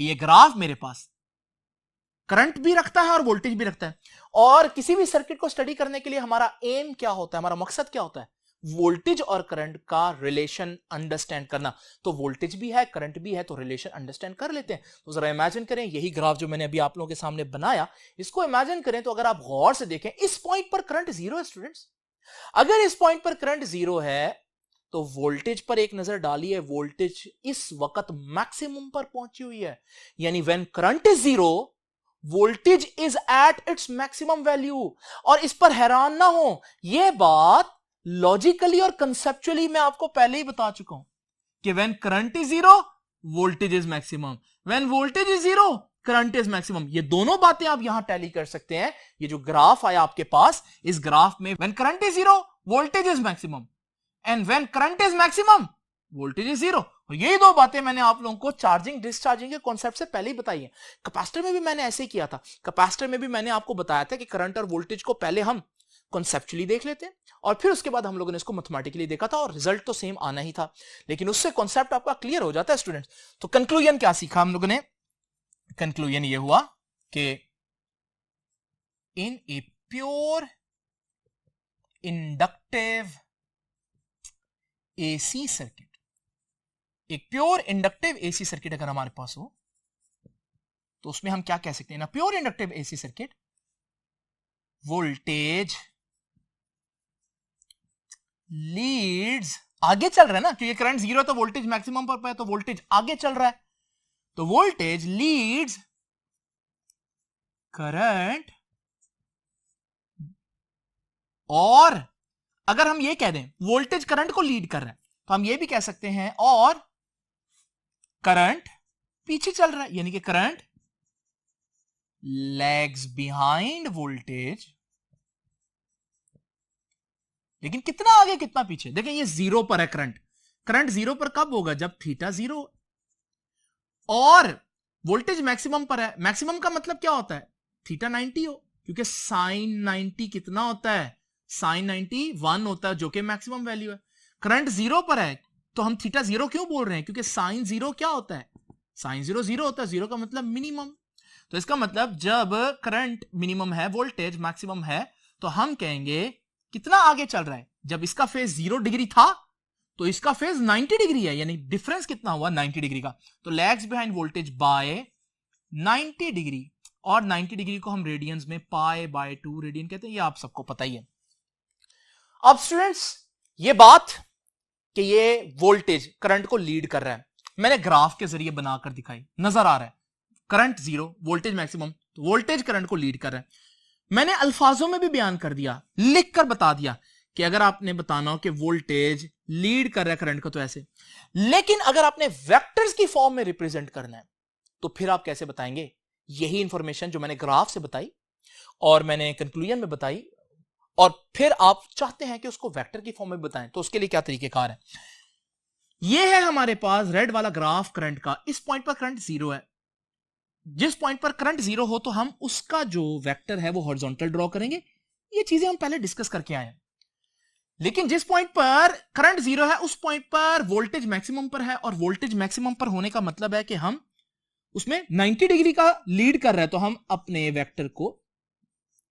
Speaker 1: कि ये ग्राफ मेरे पास करंट भी रखता है और वोल्टेज भी रखता है, और किसी भी सर्किट को स्टडी करने के लिए हमारा एम क्या होता है, हमारा मकसद क्या होता है, वोल्टेज और करंट का रिलेशन अंडरस्टैंड करना। तो वोल्टेज भी है करंट भी है तो रिलेशन अंडरस्टैंड कर लेते हैं। तो जरा इमेजिन करें, यही ग्राफ जो मैंने अभी आप लोगों के सामने बनाया, इसको इमेजिन करें तो अगर आप गौर से देखें इस पॉइंट पर करंट जीरो है स्टूडेंट्स। अगर इस पॉइंट पर करंट जीरो है तो वोल्टेज पर एक नजर डालिए, वोल्टेज इस वक्त मैक्सिमम पर पहुंची हुई है, यानी when current is zero voltage is at its maximum value. और इस पर हैरान ना हो, यह बात लॉजिकली और कंसेप्चुअली मैं आपको पहले ही बता चुका हूं कि when current is zero voltage is maximum, when voltage is zero current is maximum. ये दोनों बातें आप यहां टैली कर सकते हैं। ये जो ग्राफ आया आपके पास, इस ग्राफ में when current is zero voltage is maximum and when current is maximum voltage is zero. और यही दो बातें मैंने आप लोगों को चार्जिंग डिस्चार्जिंग के कॉन्सेप्ट से पहले ही बताई है। कैपेसिटर में भी मैंने ऐसे ही किया था। कैपेसिटर में भी मैंने आपको बताया था कि करंट और वोल्टेज को पहले हम कॉन्सेप्चुअली देख लेते हैं और फिर उसके बाद हम लोगों ने इसको मैथमेटिकली देखा था और रिजल्ट तो सेम आना ही था, लेकिन उससे कॉन्सेप्ट आपका क्लियर हो जाता है स्टूडेंट्स। तो कंक्लूजन क्या सीखा हम लोगों ने? कंक्लूजन ये हुआ कि in a pure inductive AC circuit, एक प्योर इंडक्टिव एसी सर्किट अगर हमारे पास हो तो उसमें हम क्या कह सकते हैं ना, pure inductive AC circuit voltage leads, आगे चल रहा है ना, क्योंकि करंट जीरो है तो वोल्टेज मैक्सिमम पर है तो वोल्टेज आगे चल रहा है, तो वोल्टेज लीड्स करंट। और अगर हम ये कह दें वोल्टेज करंट को लीड कर रहा है तो हम ये भी कह सकते हैं और करंट पीछे चल रहा है, यानी कि करंट लैग्स बिहाइंड वोल्टेज। लेकिन कितना आगे कितना पीछे? देखें ये जीरो पर है करंट, करंट जीरो पर कब होगा? जब थीटा जीरो। और वोल्टेज मैक्सिमम पर है, मैक्सिमम का मतलब क्या होता है? थीटा 90 हो, क्योंकि साइन 90 कितना होता है? साइन 90 1 होता है, जो कि मैक्सिमम वैल्यू है। करंट जीरो पर है तो हम थीटा जीरो क्यों बोल रहे हैं? क्योंकि साइन जीरो क्या होता है? साइन जीरो जीरो होता है, जीरो का मतलब मिनिमम। तो इसका मतलब जब करंट मिनिमम है वोल्टेज मैक्सिमम है तो हम कहेंगे कितना आगे चल रहा है? जब इसका फेज 0 डिग्री था तो इसका फेज 90 डिग्री है, यानी डिफरेंस कितना हुआ? 90 डिग्री का। तो lags behind voltage by 90 degree, और 90 डिग्री को हम रेडियंस में पाई बाय 2 रेडियन कहते हैं, ये आप सबको पता ही है। अब स्टूडेंट्स ये बात कि ये वोल्टेज करंट को लीड कर रहा है मैंने ग्राफ के जरिए बनाकर दिखाई, नजर आ रहा है करंट जीरो वोल्टेज मैक्सिमम, तो वोल्टेज करंट को लीड कर रहा है। मैंने अल्फाजों में भी बयान कर दिया, लिख कर बता दिया कि अगर आपने बताना हो कि वोल्टेज लीड कर रहा है करंट को तो ऐसे, लेकिन अगर आपने वेक्टर्स की फॉर्म में रिप्रेजेंट करना है तो फिर आप कैसे बताएंगे? यही इंफॉर्मेशन जो मैंने ग्राफ से बताई और मैंने कंक्लूजन में बताई, और फिर आप चाहते हैं कि उसको वेक्टर की फॉर्म में बताएं, तो उसके लिए क्या तरीकेकार है? यह है हमारे पास रेड वाला ग्राफ करंट का। इस पॉइंट पर करंट जीरो है, जिस पॉइंट पर करंट जीरो हो तो हम उसका जो वेक्टर है वो हॉरिजॉन्टल ड्रॉ करेंगे। ये चीजें हम पहले डिस्कस करके आए हैं। लेकिन जिस पॉइंट पर करंट जीरो है उस पॉइंट पर वोल्टेज मैक्सिमम पर है, और वोल्टेज मैक्सिमम पर होने का मतलब है कि हम उसमें 90 डिग्री का लीड कर रहे हैं, तो हम अपने वेक्टर को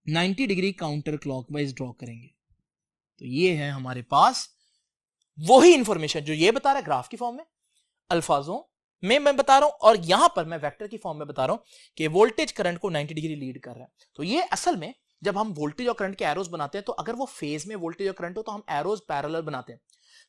Speaker 1: 90 डिग्री काउंटर क्लॉकवाइज ड्रॉ करेंगे। तो ये है हमारे पास वही इंफॉर्मेशन जो ये बता रहा है ग्राफ की फॉर्म में, अल्फाजों में मैं बता रहा हूं, और यहां पर मैं वेक्टर की फॉर्म में बता रहा हूं कि वोल्टेज करंट को 90 डिग्री लीड कर रहा है। तो ये असल में जब हम वोल्टेज और करंट के एरोज बनाते हैं तो अगर वो फेज में वोल्टेज और करंट हो तो हम एरोज पैरेलल बनाते हैं,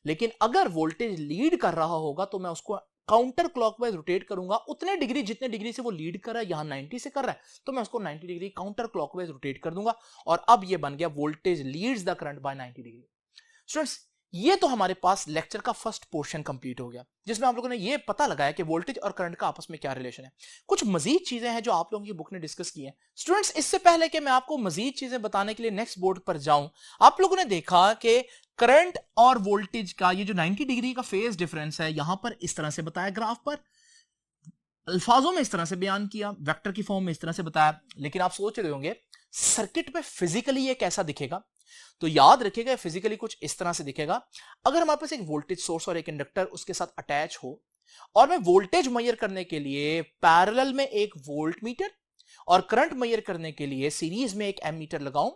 Speaker 1: लेकिन अगर वोल्टेज लीड कर रहा होगा तो मैं उसको काउंटर क्लॉकवाइज रोटेट करूंगा उतने डिग्री जितने डिग्री से वो लीड कर रहा है। यहां 90 से कर रहा है तो मैं उसको 90 डिग्री काउंटर क्लॉकवाइज रोटेट कर दूंगा, और अब ये बन गया voltage leads the current by 90 degree. Students ये तो हमारे पास लेक्चर का फर्स्ट पोर्शन कंप्लीट हो गया, जिसमें आप लोगों ने ये पता लगाया कि वोल्टेज और करंट का आपस में क्या रिलेशन है। कुछ मजीद चीजें हैं जो आप लोगों की बुक ने डिस्कस की हैं। स्टूडेंट्स, इससे पहले कि मैं आपको मजीद चीजें बताने के लिए नेक्स्ट बोर्ड पर जाऊं, आप लोगों ने देखा कि करंट और वोल्टेज का ये जो 90 डिग्री का फेज डिफरेंस है, यहां पर इस तरह से बताया, ग्राफ पर अल्फाजों में इस तरह से बयान किया, वेक्टर की फॉर्म में इस तरह से बताया। लेकिन आप सोच रहे होंगे सर्किट में फिजिकली ये कैसा दिखेगा, तो याद रखिएगा फिजिकली कुछ इस तरह से दिखेगा। अगर हमारे पास एक वोल्टेज सोर्स और एक इंडक्टर उसके साथ अटैच हो और मैं वोल्टेज मेजर करने के लिए पैरेलल में एक वोल्ट मीटर और करंट मेजर करने के लिए सीरीज में एक एमीटर लगाऊं,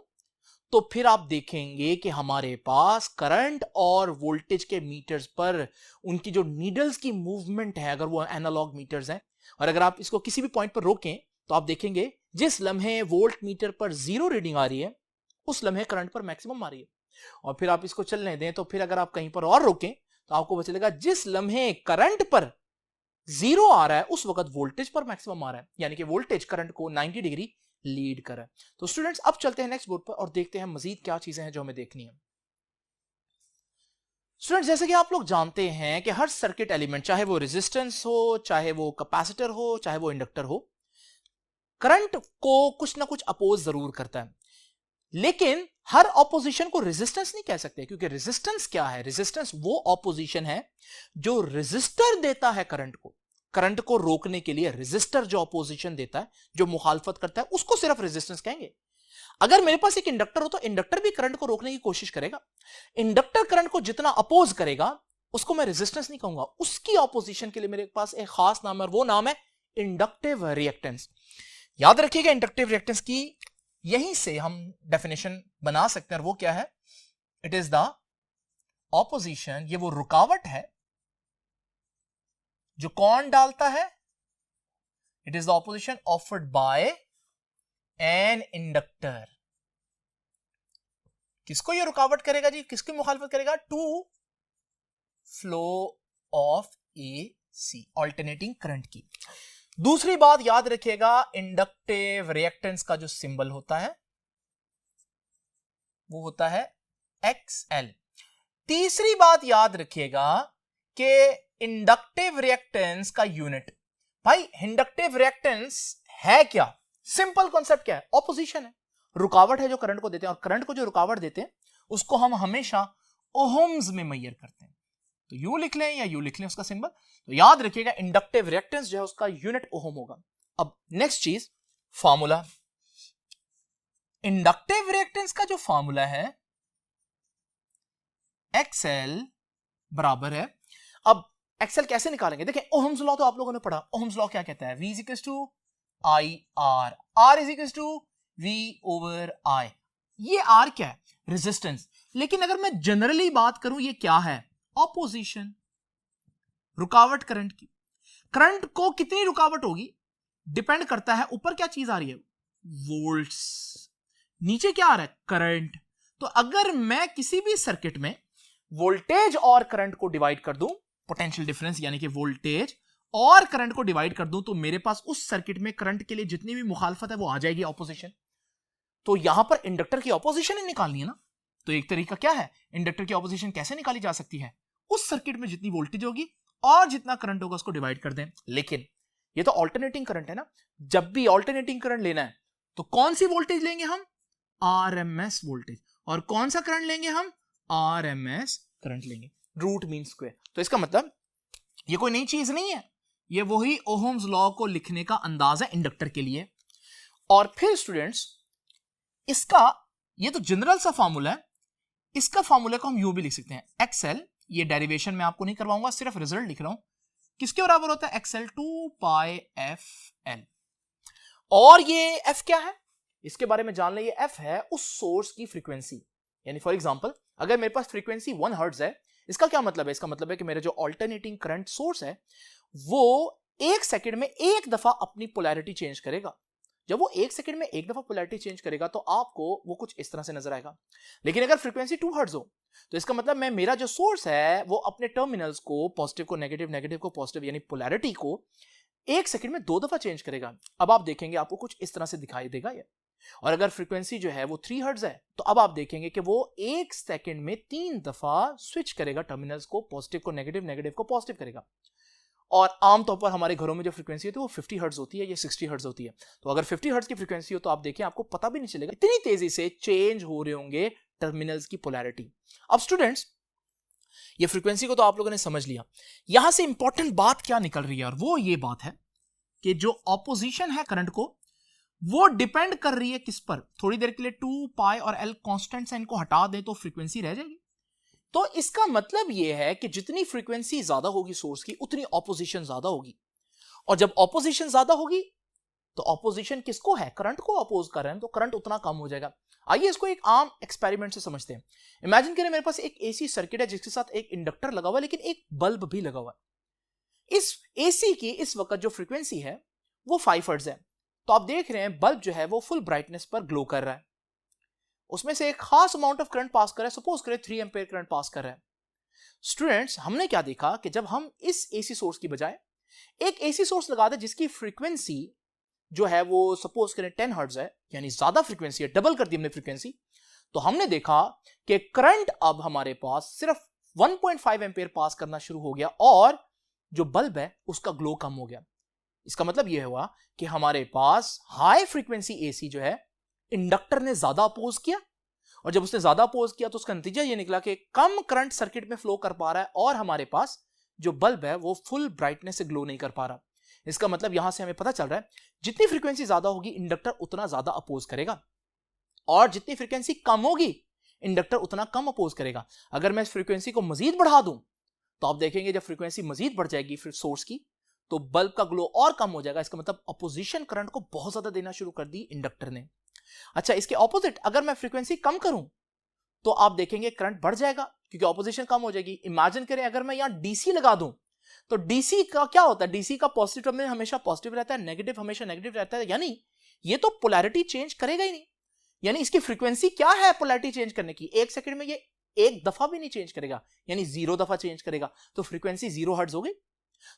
Speaker 1: तो फिर आप देखेंगे कि हमारे पास करंट और वोल्टेज के मीटर्स पर उनकी जो नीडल्स की मूवमेंट है, अगर वो एनालॉग मीटर्स हैं, और अगर आप इसको किसी भी पॉइंट पर रोकें तो आप देखेंगे जिस लम्हे वोल्ट मीटर पर 0 रीडिंग आ रही है उस लम्हे करंट पर मैक्सिमम आ रही है। और फिर आप इसको चलने दें तो फिर अगर आप कहीं पर और रोकें तो आपको पता चलेगा जिस लम्हे करंट पर 0 आ रहा है उस वक्त वोल्टेज पर मैक्सिमम आ रहा है, यानी कि वोल्टेज करंट को 90 डिग्री लीड कर रहा है। तो स्टूडेंट्स, अब चलते हैं नेक्स्ट बोर्ड पर और देखते हैं मजीद क्या चीजें हैं जो हमें देखनी है। स्टूडेंट्स, जैसे कि आप लोग जानते हैं कि हर सर्किट एलिमेंट, चाहे वो रेजिस्टेंस हो, चाहे वो कैपेसिटर हो, चाहे वो इंडक्टर हो, करंट को कुछ ना कुछ अपोज जरूर करता है। लेकिन हर ऑपोजिशन को रेजिस्टेंस नहीं कह सकते, क्योंकि रेजिस्टेंस क्या है? रेजिस्टेंस वो ऑपोजिशन है जो रेजिस्टर देता है करंट को रोकने के लिए। रेजिस्टर जो ऑपोजिशन देता है, जो मुखालफत करता है, उसको सिर्फ रेजिस्टेंस कहेंगे। अगर मेरे पास एक इंडक्टर हो तो इंडक्टर भी करंट को रोकने की कोशिश करेगा। इंडक्टर करंट को जितना अपोज करेगा उसको मैं रेजिस्टेंस नहीं कहूंगा, उसकी ऑपोजिशन के लिए मेरे पास एक खास नाम है और वो नाम है इंडक्टिव रिएक्टेंस। याद रखिएगा, इंडक्टिव रिएक्टेंस की यहीं से हम डेफिनेशन बना सकते हैं, और वो क्या है? इट इज द ऑपोजिशन, ये वो रुकावट है जो कौन डालता है? It is the opposition offered by an inductor. किसको ये रुकावट करेगा जी? किसकी मुखालफत करेगा? To flow of AC, alternating current की। दूसरी बात याद रखिएगा, इंडक्टिव रिएक्टेंस का जो सिंबल होता है वो होता है XL। तीसरी बात याद रखिएगा कि इंडक्टिव रिएक्टेंस का यूनिट, भाई इंडक्टिव रिएक्टेंस है क्या? सिंपल कॉन्सेप्ट क्या है? ऑपोजिशन है, रुकावट है जो करंट को देते हैं, और करंट को जो रुकावट देते हैं उसको हम हमेशा ओहम्स में मेजर करते हैं। तो यूं लिख लें या यूं लिख लें उसका सिंबल। तो याद रखिएगा इंडक्टिव रिएक्टेंस जो है उसका यूनिट ओहम होगा। अब नेक्स्ट चीज, फार्मूला। इंडक्टिव रिएक्टेंस का जो फार्मूला है XL बराबर है, अब XL कैसे निकालेंगे? देखिए, ओहम्स लॉ तो आप लोगों ने पढ़ा। ओहम्स लॉ क्या कहता है? V is equal to IR, R is equal to V over I। ये R क्या है? रेजिस्टेंस। लेकिन अगर मैं जनरली बात करूं, ये क्या है? ऑपोजिशन, रुकावट करंट की। करंट को कितनी रुकावट होगी डिपेंड करता है, ऊपर क्या चीज आ रही है? वोल्ट्स, नीचे क्या आ रहा है? करंट। तो अगर मैं किसी भी सर्किट में वोल्टेज और करंट को डिवाइड कर दूं, पोटेंशियल डिफरेंस यानी कि वोल्टेज और करंट को डिवाइड कर दूं, तो मेरे पास उस सर्किट में करंट के लिए जितनी भी मुखालफत है वो आ जाएगी, ऑपोजिशन। तो यहां पर इंडक्टर की ऑपोजिशन ही निकालनी है ना। तो एक तरीका क्या है? इंडक्टर की ऑपोजिशन कैसे निकाली जा सकती है? उस सर्किट में जितनी वोल्टेज होगी और जितना करंट होगा उसको डिवाइड कर दें। लेकिन ये तो ऑल्टरनेटिंग करंट है ना, जब भी ऑल्टरनेटिंग करंट लेना है तो कौन सी वोल्टेज लेंगे हम? RMS voltage. और कौन सा करंट लेंगे हम? RMS करंट लेंगे। Root mean square. तो इसका मतलब ये कोई नई चीज नहीं है, ये वही ओहम्स लॉ को लिखने का अंदाज है इंडक्टर के लिए। और फिर स्टूडेंट्स, इसका ये तो जनरल सा फार्मूला है, इसका फार्मूला को हम यूं भी लिख सकते हैं XL। ये डेरिवेशन में आपको नहीं करवाऊंगा, सिर्फ रिजल्ट लिख रहा हूं। किसके बराबर होता है? XL 2 पाई FL। और ये F क्या है? इसके बारे में जान लें। ये F है उस सोर्स की फ्रीक्वेंसी। यानी फॉर एग्जांपल, अगर मेरे पास फ्रीक्वेंसी 1 हर्ट्ज है, इसका क्या मतलब है? इसका मतलब है कि मेरा जो ऑल्टरनेटिंग करंट सोर्स है वो 1 सेकंड में एक दफा अपनी पोलैरिटी चेंज करेगा। जब वो 1 सेकंड में एक दफा पोलैरिटी चेंज करेगा तो आपको वो कुछ इस तरह से नजर आएगा। लेकिन अगर फ्रीक्वेंसी 2 हर्ट्ज हो तो इसका मतलब मेरा जो सोर्स है वो अपने टर्मिनल्स को, पॉजिटिव को नेगेटिव, नेगेटिव को पॉजिटिव, यानी पोलैरिटी को 1 सेकंड में 2 दफा चेंज करेगा। अब आप देखेंगे आपको कुछ इस तरह से दिखाई देगा। और अगर फ्रीक्वेंसी जो है वो 3 हर्ट्ज है तो अब आप देखेंगे कि वो 1 सेकंड में 3 दफा स्विच करेगा टर्मिनल्स को, पॉजिटिव को नेगेटिव, नेगेटिव को पॉजिटिव करेगा। और आमतौर पर हमारे घरों में जो फ्रीक्वेंसी होती है वो 50 हर्ट्ज होती है या 60 हर्ट्ज होती है। तो अगर 50 हर्ट्ज की फ्रीक्वेंसी हो तो आप देखिए आपको पता भी नहीं चलेगा, इतनी तेजी से चेंज हो रहे होंगे टर्मिनल्स की पोलैरिटी। अब स्टूडेंट्स, ये फ्रीक्वेंसी को तो आप लोगों ने समझ लिया। यहां से इंपॉर्टेंट बात क्या निकल रही है, और वो ये बात है कि जो ऑपोजिशन है करंट को, वो डिपेंड कर रही है किस पर। थोड़ी देर के लिए 2 पाई और एल कांस्टेंट्स हैं, इनको हटा दें तो फ्रीक्वेंसी रह जाएगी। तो इसका मतलब यह है कि जितनी फ्रीक्वेंसी ज्यादा होगी सोर्स की, उतनी ऑपोजिशन ज्यादा होगी। और जब ऑपोजिशन ज्यादा होगी तो ऑपोजिशन किसको है? करंट को अपोज कर रहे हैं, तो करंट उतना कम हो जाएगा। आइए इसको एक आम एक्सपेरिमेंट से समझते हैं। इमेजिन करें मेरे पास एक एसी सर्किट है जिसके साथ एक इंडक्टर लगा हुआ है, लेकिन एक बल्ब भी लगा हुआ है। इस एसी की इस वक्त जो फ्रीक्वेंसी है वो 5 हर्ट्ज है। तो आप देख रहे हैं बल्ब जो है वो फुल ब्राइटनेस पर ग्लो कर रहा है, उसमें से एक खास अमाउंट ऑफ करंट पास कर रहा है, सपोज करें 3 एम्पीयर करंट पास कर रहा है। स्टूडेंट्स, हमने क्या देखा कि जब हम इस एसी सोर्स की बजाय एक एसी सोर्स लगा दें जिसकी फ्रीक्वेंसी जो है वो सपोज करें 10 हर्ट्ज है, यानी ज्यादा फ्रीक्वेंसी है, डबल कर दी हमने फ्रीक्वेंसी, तो हमने देखा कि करंट अब हमारे पास सिर्फ 1.5 एम्पीयर पास करना शुरू हो गया और जो बल्ब है उसका ग्लो कम हो गया। इसका मतलब यह हुआ कि हमारे पास हाई फ्रीक्वेंसी एसी जो है इंडक्टर ने ज्यादा अपोज किया, और जब उसने ज्यादा अपोज किया तो उसका नतीजा यह निकला कि कम करंट सर्किट में फ्लो कर पा रहा है और हमारे पास जो बल्ब है वो फुल ब्राइटनेस से ग्लो नहीं कर पा रहा। इसका मतलब यहां से हमें पता चल रहा है जितनी फ्रीक्वेंसी ज्यादा होगी इंडक्टर उतना ज्यादा अपोज करेगा, और जितनी फ्रीक्वेंसी कम होगी इंडक्टर उतना कम अपोज करेगा। अगर मैं इस फ्रीक्वेंसी को मजीद बढ़ा दूं तो आप देखेंगे जब फ्रीक्वेंसी मजीद बढ़ जाएगी फिर सोर्स की, तो बल्ब का ग्लो और कम हो जाएगा। इसका मतलब अपोजिशन करंट को बहुत ज्यादा देना शुरू कर दी इंडक्टर ने। अच्छा, इसके ऑपोजिट अगर मैं फ्रीक्वेंसी कम करूं तो आप देखेंगे करंट बढ़ जाएगा क्योंकि ऑपोजिशन कम हो जाएगी। इमेजिन करें अगर मैं यहां डीसी लगा दूं तो डीसी का क्या होता है? डीसी का पॉजिटिव टर्मिनल हमेशा पॉजिटिव रहता है, नेगेटिव हमेशा नेगेटिव रहता है, यानी ये तो पोलैरिटी चेंज करेगा ही नहीं। यानी इसकी फ्रीक्वेंसी क्या है पोलैरिटी चेंज करने की? 1 सेकंड में ये एक दफा भी नहीं चेंज करेगा, यानी 0 दफा चेंज करेगा, तो फ्रीक्वेंसी 0 हर्ट्ज हो गई।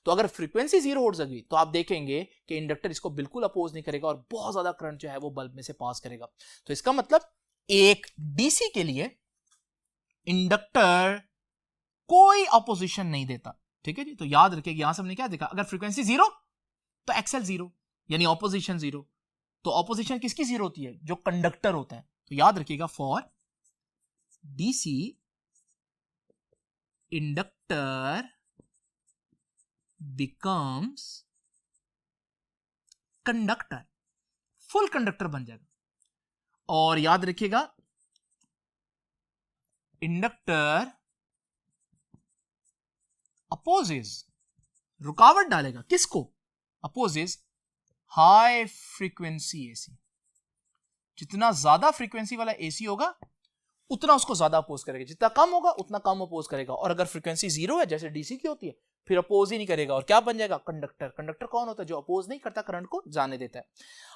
Speaker 1: तो अगर फ्रीक्वेंसी 0 हर्ट्ज होगी तो आप देखेंगे कि इंडक्टर इसको बिल्कुल अपोज नहीं करेगा और बहुत ज्यादा करंट जो है वो बल्ब में से पास करेगा। तो इसका मतलब एक डीसी के लिए इंडक्टर कोई अपोजिशन नहीं देता। ठीक है जी, तो याद रखिएगा यहां से हमने क्या देखा, अगर फ्रीक्वेंसी 0 तो एक्सएल 0 यानी ऑपोजिशन 0। तो ऑपोजिशन किसकी 0 होती है? जो कंडक्टर होता है। तो याद रखिएगा for DC inductor becomes conductor, full conductor बन जाएगा। और याद रखिएगा इंडक्टर अपोजेस, रुकावट डालेगा किसको? Opposes high frequency AC. जितना ज्यादा फ्रीक्वेंसी वाला एसी होगा उतना उसको ज्यादा अपोज करेगा, जितना कम होगा उतना कम अपोज करेगा। और अगर फ्रीक्वेंसी 0 है जैसे डीसी की होती है फिर अपोज ही नहीं करेगा, और क्या बन जाएगा? कंडक्टर। कंडक्टर कौन होता है? जो अपोज नहीं करता, करंट को जाने देता है।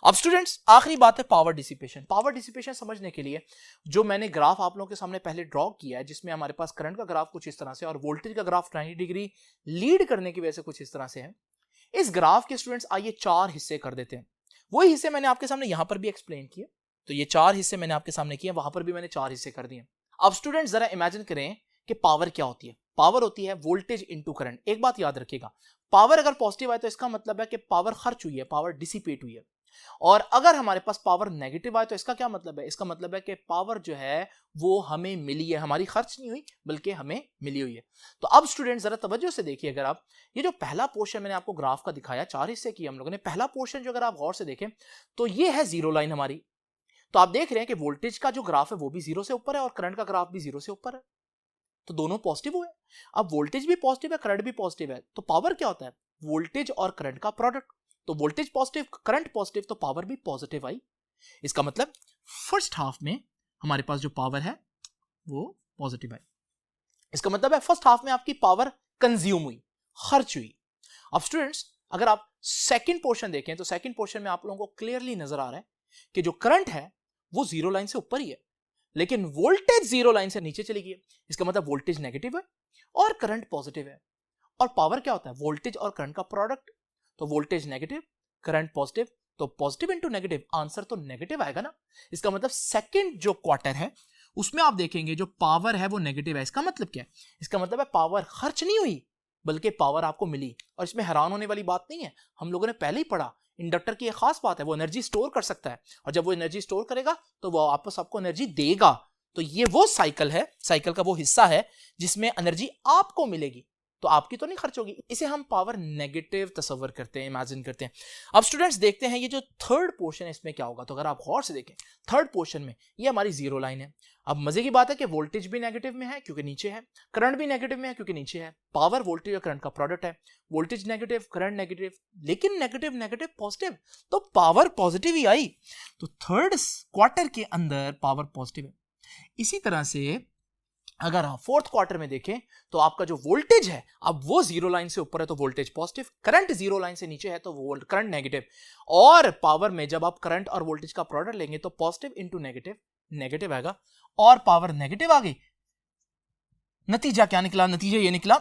Speaker 1: अब स्टूडेंट्स, आखिरी बात है पावर डिसिपेशन। पावर डिसिपेशन समझने के लिए जो मैंने ग्राफ आप लोगों के सामने पहले ड्रॉ किया है, जिसमें हमारे पास करंट का ग्राफ कुछ इस तरह से और वोल्टेज का ग्राफ 90 डिग्री लीड करने की वजह से कुछ इस तरह से है। इस ग्राफ के स्टूडेंट्स आइए 4 हिस्से कर देते हैं। वही हिस्से मैंने आपके सामने यहां पर भी एक्सप्लेन किए, तो ये 4 हिस्से मैंने आपके सामने किए, वहां पर भी मैंने 4 हिस्से कर दिए। अब स्टूडेंट्स जरा इमेजिन करें कि पावर क्या होती है। पावर होती है वोल्टेज इनटू करंट। एक बात याद रखिएगा, पावर अगर पॉजिटिव आए तो इसका मतलब है कि पावर खर्च हुई है, पावर डिसिपेट हुई है। और अगर हमारे पास पावर नेगेटिव आए तो इसका क्या मतलब है? इसका मतलब है कि पावर जो है वो हमें मिली है, हमारी खर्च नहीं हुई बल्कि हमें मिली हुई है। तो अब स्टूडेंट जरा तवज्जो से देखिए, अगर आप ये जो पहला पोर्शन मैंने आपको ग्राफ का दिखाया, 4 हिस्से किए हम लोगों ने। पहला पोर्शन जो अगर आप गौर से देखें तो ये है 0 लाइन हमारी। तो आप देख रहे हैं कि वोल्टेज का जो ग्राफ है वो भी 0 से ऊपर है और करंट का ग्राफ भी 0 से ऊपर है, तो दोनों पॉजिटिव हुए। अब वोल्टेज भी पॉजिटिव है, करंट भी पॉजिटिव है, तो पावर क्या होता है? वोल्टेज और करंट का प्रोडक्ट। तो वोल्टेज पॉजिटिव, करंट पॉजिटिव, तो पावर भी पॉजिटिव आई। इसका मतलब फर्स्ट हाफ में हमारे पास जो पावर है वो पॉजिटिव आई। इसका मतलब है फर्स्ट हाफ में आपकी पावर कंज्यूम हुई, खर्च हुई। अब स्टूडेंट्स अगर आप सेकंड पोर्शन देखें तो सेकंड पोर्शन में आप लोगों को क्लियरली नजर आ रहा है कि जो करंट है वो 0 लाइन से ऊपर ही है, लेकिन वोल्टेज 0 लाइन से नीचे चली गई है। इसका मतलब वोल्टेज नेगेटिव है और करंट पॉजिटिव है। और पावर क्या होता है? वोल्टेज और करंट का प्रोडक्ट। तो वोल्टेज नेगेटिव, करंट पॉजिटिव, तो तो पॉजिटिव इंटू नेगेटिव, आंसर तो नेगेटिव आएगा ना। इसका मतलब सेकंड जो क्वार्टर है उसमें आप देखेंगे जो पावर है वो नेगेटिव है। इसका मतलब क्या है? इसका मतलब है पावर खर्च नहीं हुई बल्कि पावर आपको मिली। और इसमें हैरान होने वाली बात नहीं है, हम लोगों ने पहले ही पढ़ा इंडक्टर की एक खास बात है, वो एनर्जी स्टोर कर सकता है, और जब वो एनर्जी स्टोर करेगा तो वो वापस आपको एनर्जी देगा। तो ये वो साइकिल है, साइकिल का वो हिस्सा है जिसमें एनर्जी आपको मिलेगी, तो आपकी तो नहीं खर्च होगी। इसे हम पावर नेगेटिव तस्वर करते हैं, इमेजिन करते हैं। अब स्टूडेंट्स देखते हैं ये जो थर्ड पोर्शन है इसमें क्या होगा। तो अगर आप गौर से देखें थर्ड पोर्शन में ये हमारी जीरो लाइन है। अब मजे की बात है कि वोल्टेज भी नेगेटिव में है क्योंकि नीचे है, करंट भी नेगेटिव में है क्योंकि नीचे है। पावर वोल्टेज और करंट का प्रोडक्ट है, वोल्टेज नेगेटिव करंट नेगेटिव, लेकिन नेगेटिव नेगेटिव पॉजिटिव, तो पावर पॉजिटिव ही आई। तो थर्ड क्वार्टर के अंदर पावर पॉजिटिव है। इसी तरह से अगर हम फोर्थ क्वार्टर में देखें तो आपका जो वोल्टेज है अब वो जीरो लाइन से ऊपर है तो voltage positive, current zero line से नीचे है तो वोल्ट करंट नेगेटिव, और पावर में जब आप करंट और वोल्टेज का प्रोडक्ट लेंगे तो पॉजिटिव इंटू नेगेटिव नेगेटिव आएगा, और पावर नेगेटिव आ गई। नतीजा क्या निकला? नतीजा ये निकला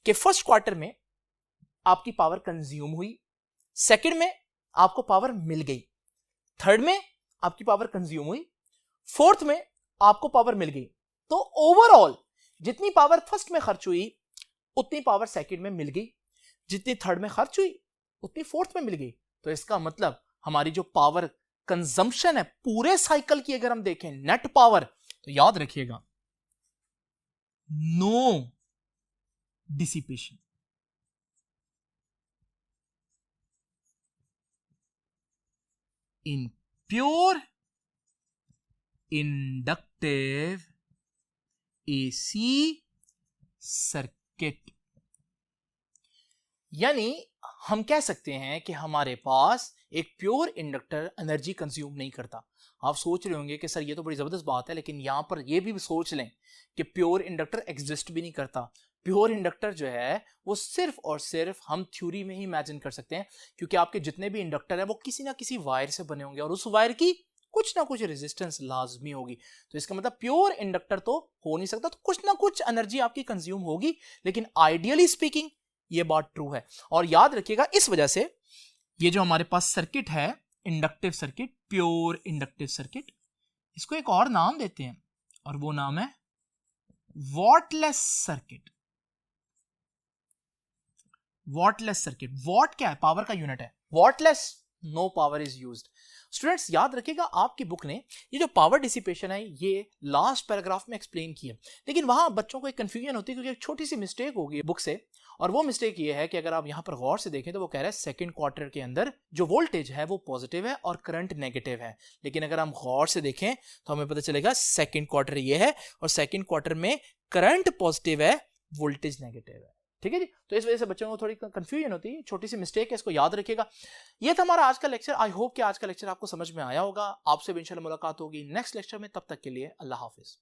Speaker 1: कि फर्स्ट क्वार्टर में आपकी पावर कंज्यूम हुई, सेकंड में आपको पावर मिल गई, थर्ड में आपकी पावर कंज्यूम हुई, फोर्थ में आपको पावर मिल गई। तो ओवरऑल जितनी पावर फर्स्ट में खर्च हुई उतनी पावर सेकंड में मिल गई, जितनी थर्ड में खर्च हुई उतनी फोर्थ में मिल गई। तो इसका मतलब हमारी जो पावर कंजम्पशन है पूरे साइकिल की अगर हम देखें नेट पावर, तो याद रखिएगा no dissipation. In pure inductive AC circuit, यानी हम कह सकते हैं कि हमारे पास एक प्योर इंडक्टर एनर्जी कंज्यूम नहीं करता। आप सोच रहे होंगे कि सर ये तो बड़ी जबरदस्त बात है, लेकिन यहां पर ये भी सोच लें कि प्योर इंडक्टर एग्जिस्ट भी नहीं करता। प्योर इंडक्टर जो है वो सिर्फ और सिर्फ हम थ्योरी में ही इमेजिन कर सकते हैं, क्योंकि आपके जितने भी इंडक्टर है वो किसी ना किसी वायर से बने होंगे और उस वायर की कुछ ना कुछ रेजिस्टेंस लाजमी होगी। तो इसका मतलब प्योर इंडक्टर तो हो नहीं सकता, तो कुछ ना कुछ एनर्जी आपकी कंज्यूम होगी, लेकिन आइडियली स्पीकिंग ये बात ट्रू है। और याद रखिएगा इस वजह से ये जो हमारे पास सर्किट है inductive circuit, pure inductive circuit, इसको एक और नाम देते हैं और वो नाम है wattless circuit. Wattless circuit, watt क्या है? पावर का यूनिट है, wattless no power is used. Students याद रखिएगा आपकी बुक ने ये जो पावर डिसिपेशन है ये लास्ट पैराग्राफ में एक्सप्लेन किया, लेकिन वहां बच्चों को एक कंफ्यूजन होती है क्योंकि एक छोटी सी मिस्टेक होगी बुक से, और वो मिस्टेक ये है कि अगर आप यहां पर गौर से देखें तो वो कह रहा है सेकंड क्वार्टर के अंदर जो वोल्टेज है वो पॉजिटिव है और करंट नेगेटिव है, लेकिन अगर हम गौर से देखें तो हमें पता चलेगा सेकंड क्वार्टर ये है और सेकंड क्वार्टर में करंट पॉजिटिव है, वोल्टेज नेगेटिव है। ठीक है जी, तो इस वजह से बच्चों को थोड़ी कंफ्यूजन होती है, छोटी सी मिस्टेक है, इसको याद रखिएगा। ये था हमारा आज का लेक्चर। आई होप कि आज का लेक्चर आपको समझ में आया होगा। आपसे भी इंशाल्लाह मुलाकात होगी नेक्स्ट लेक्चर में, तब तक के लिए अल्लाह हाफिज।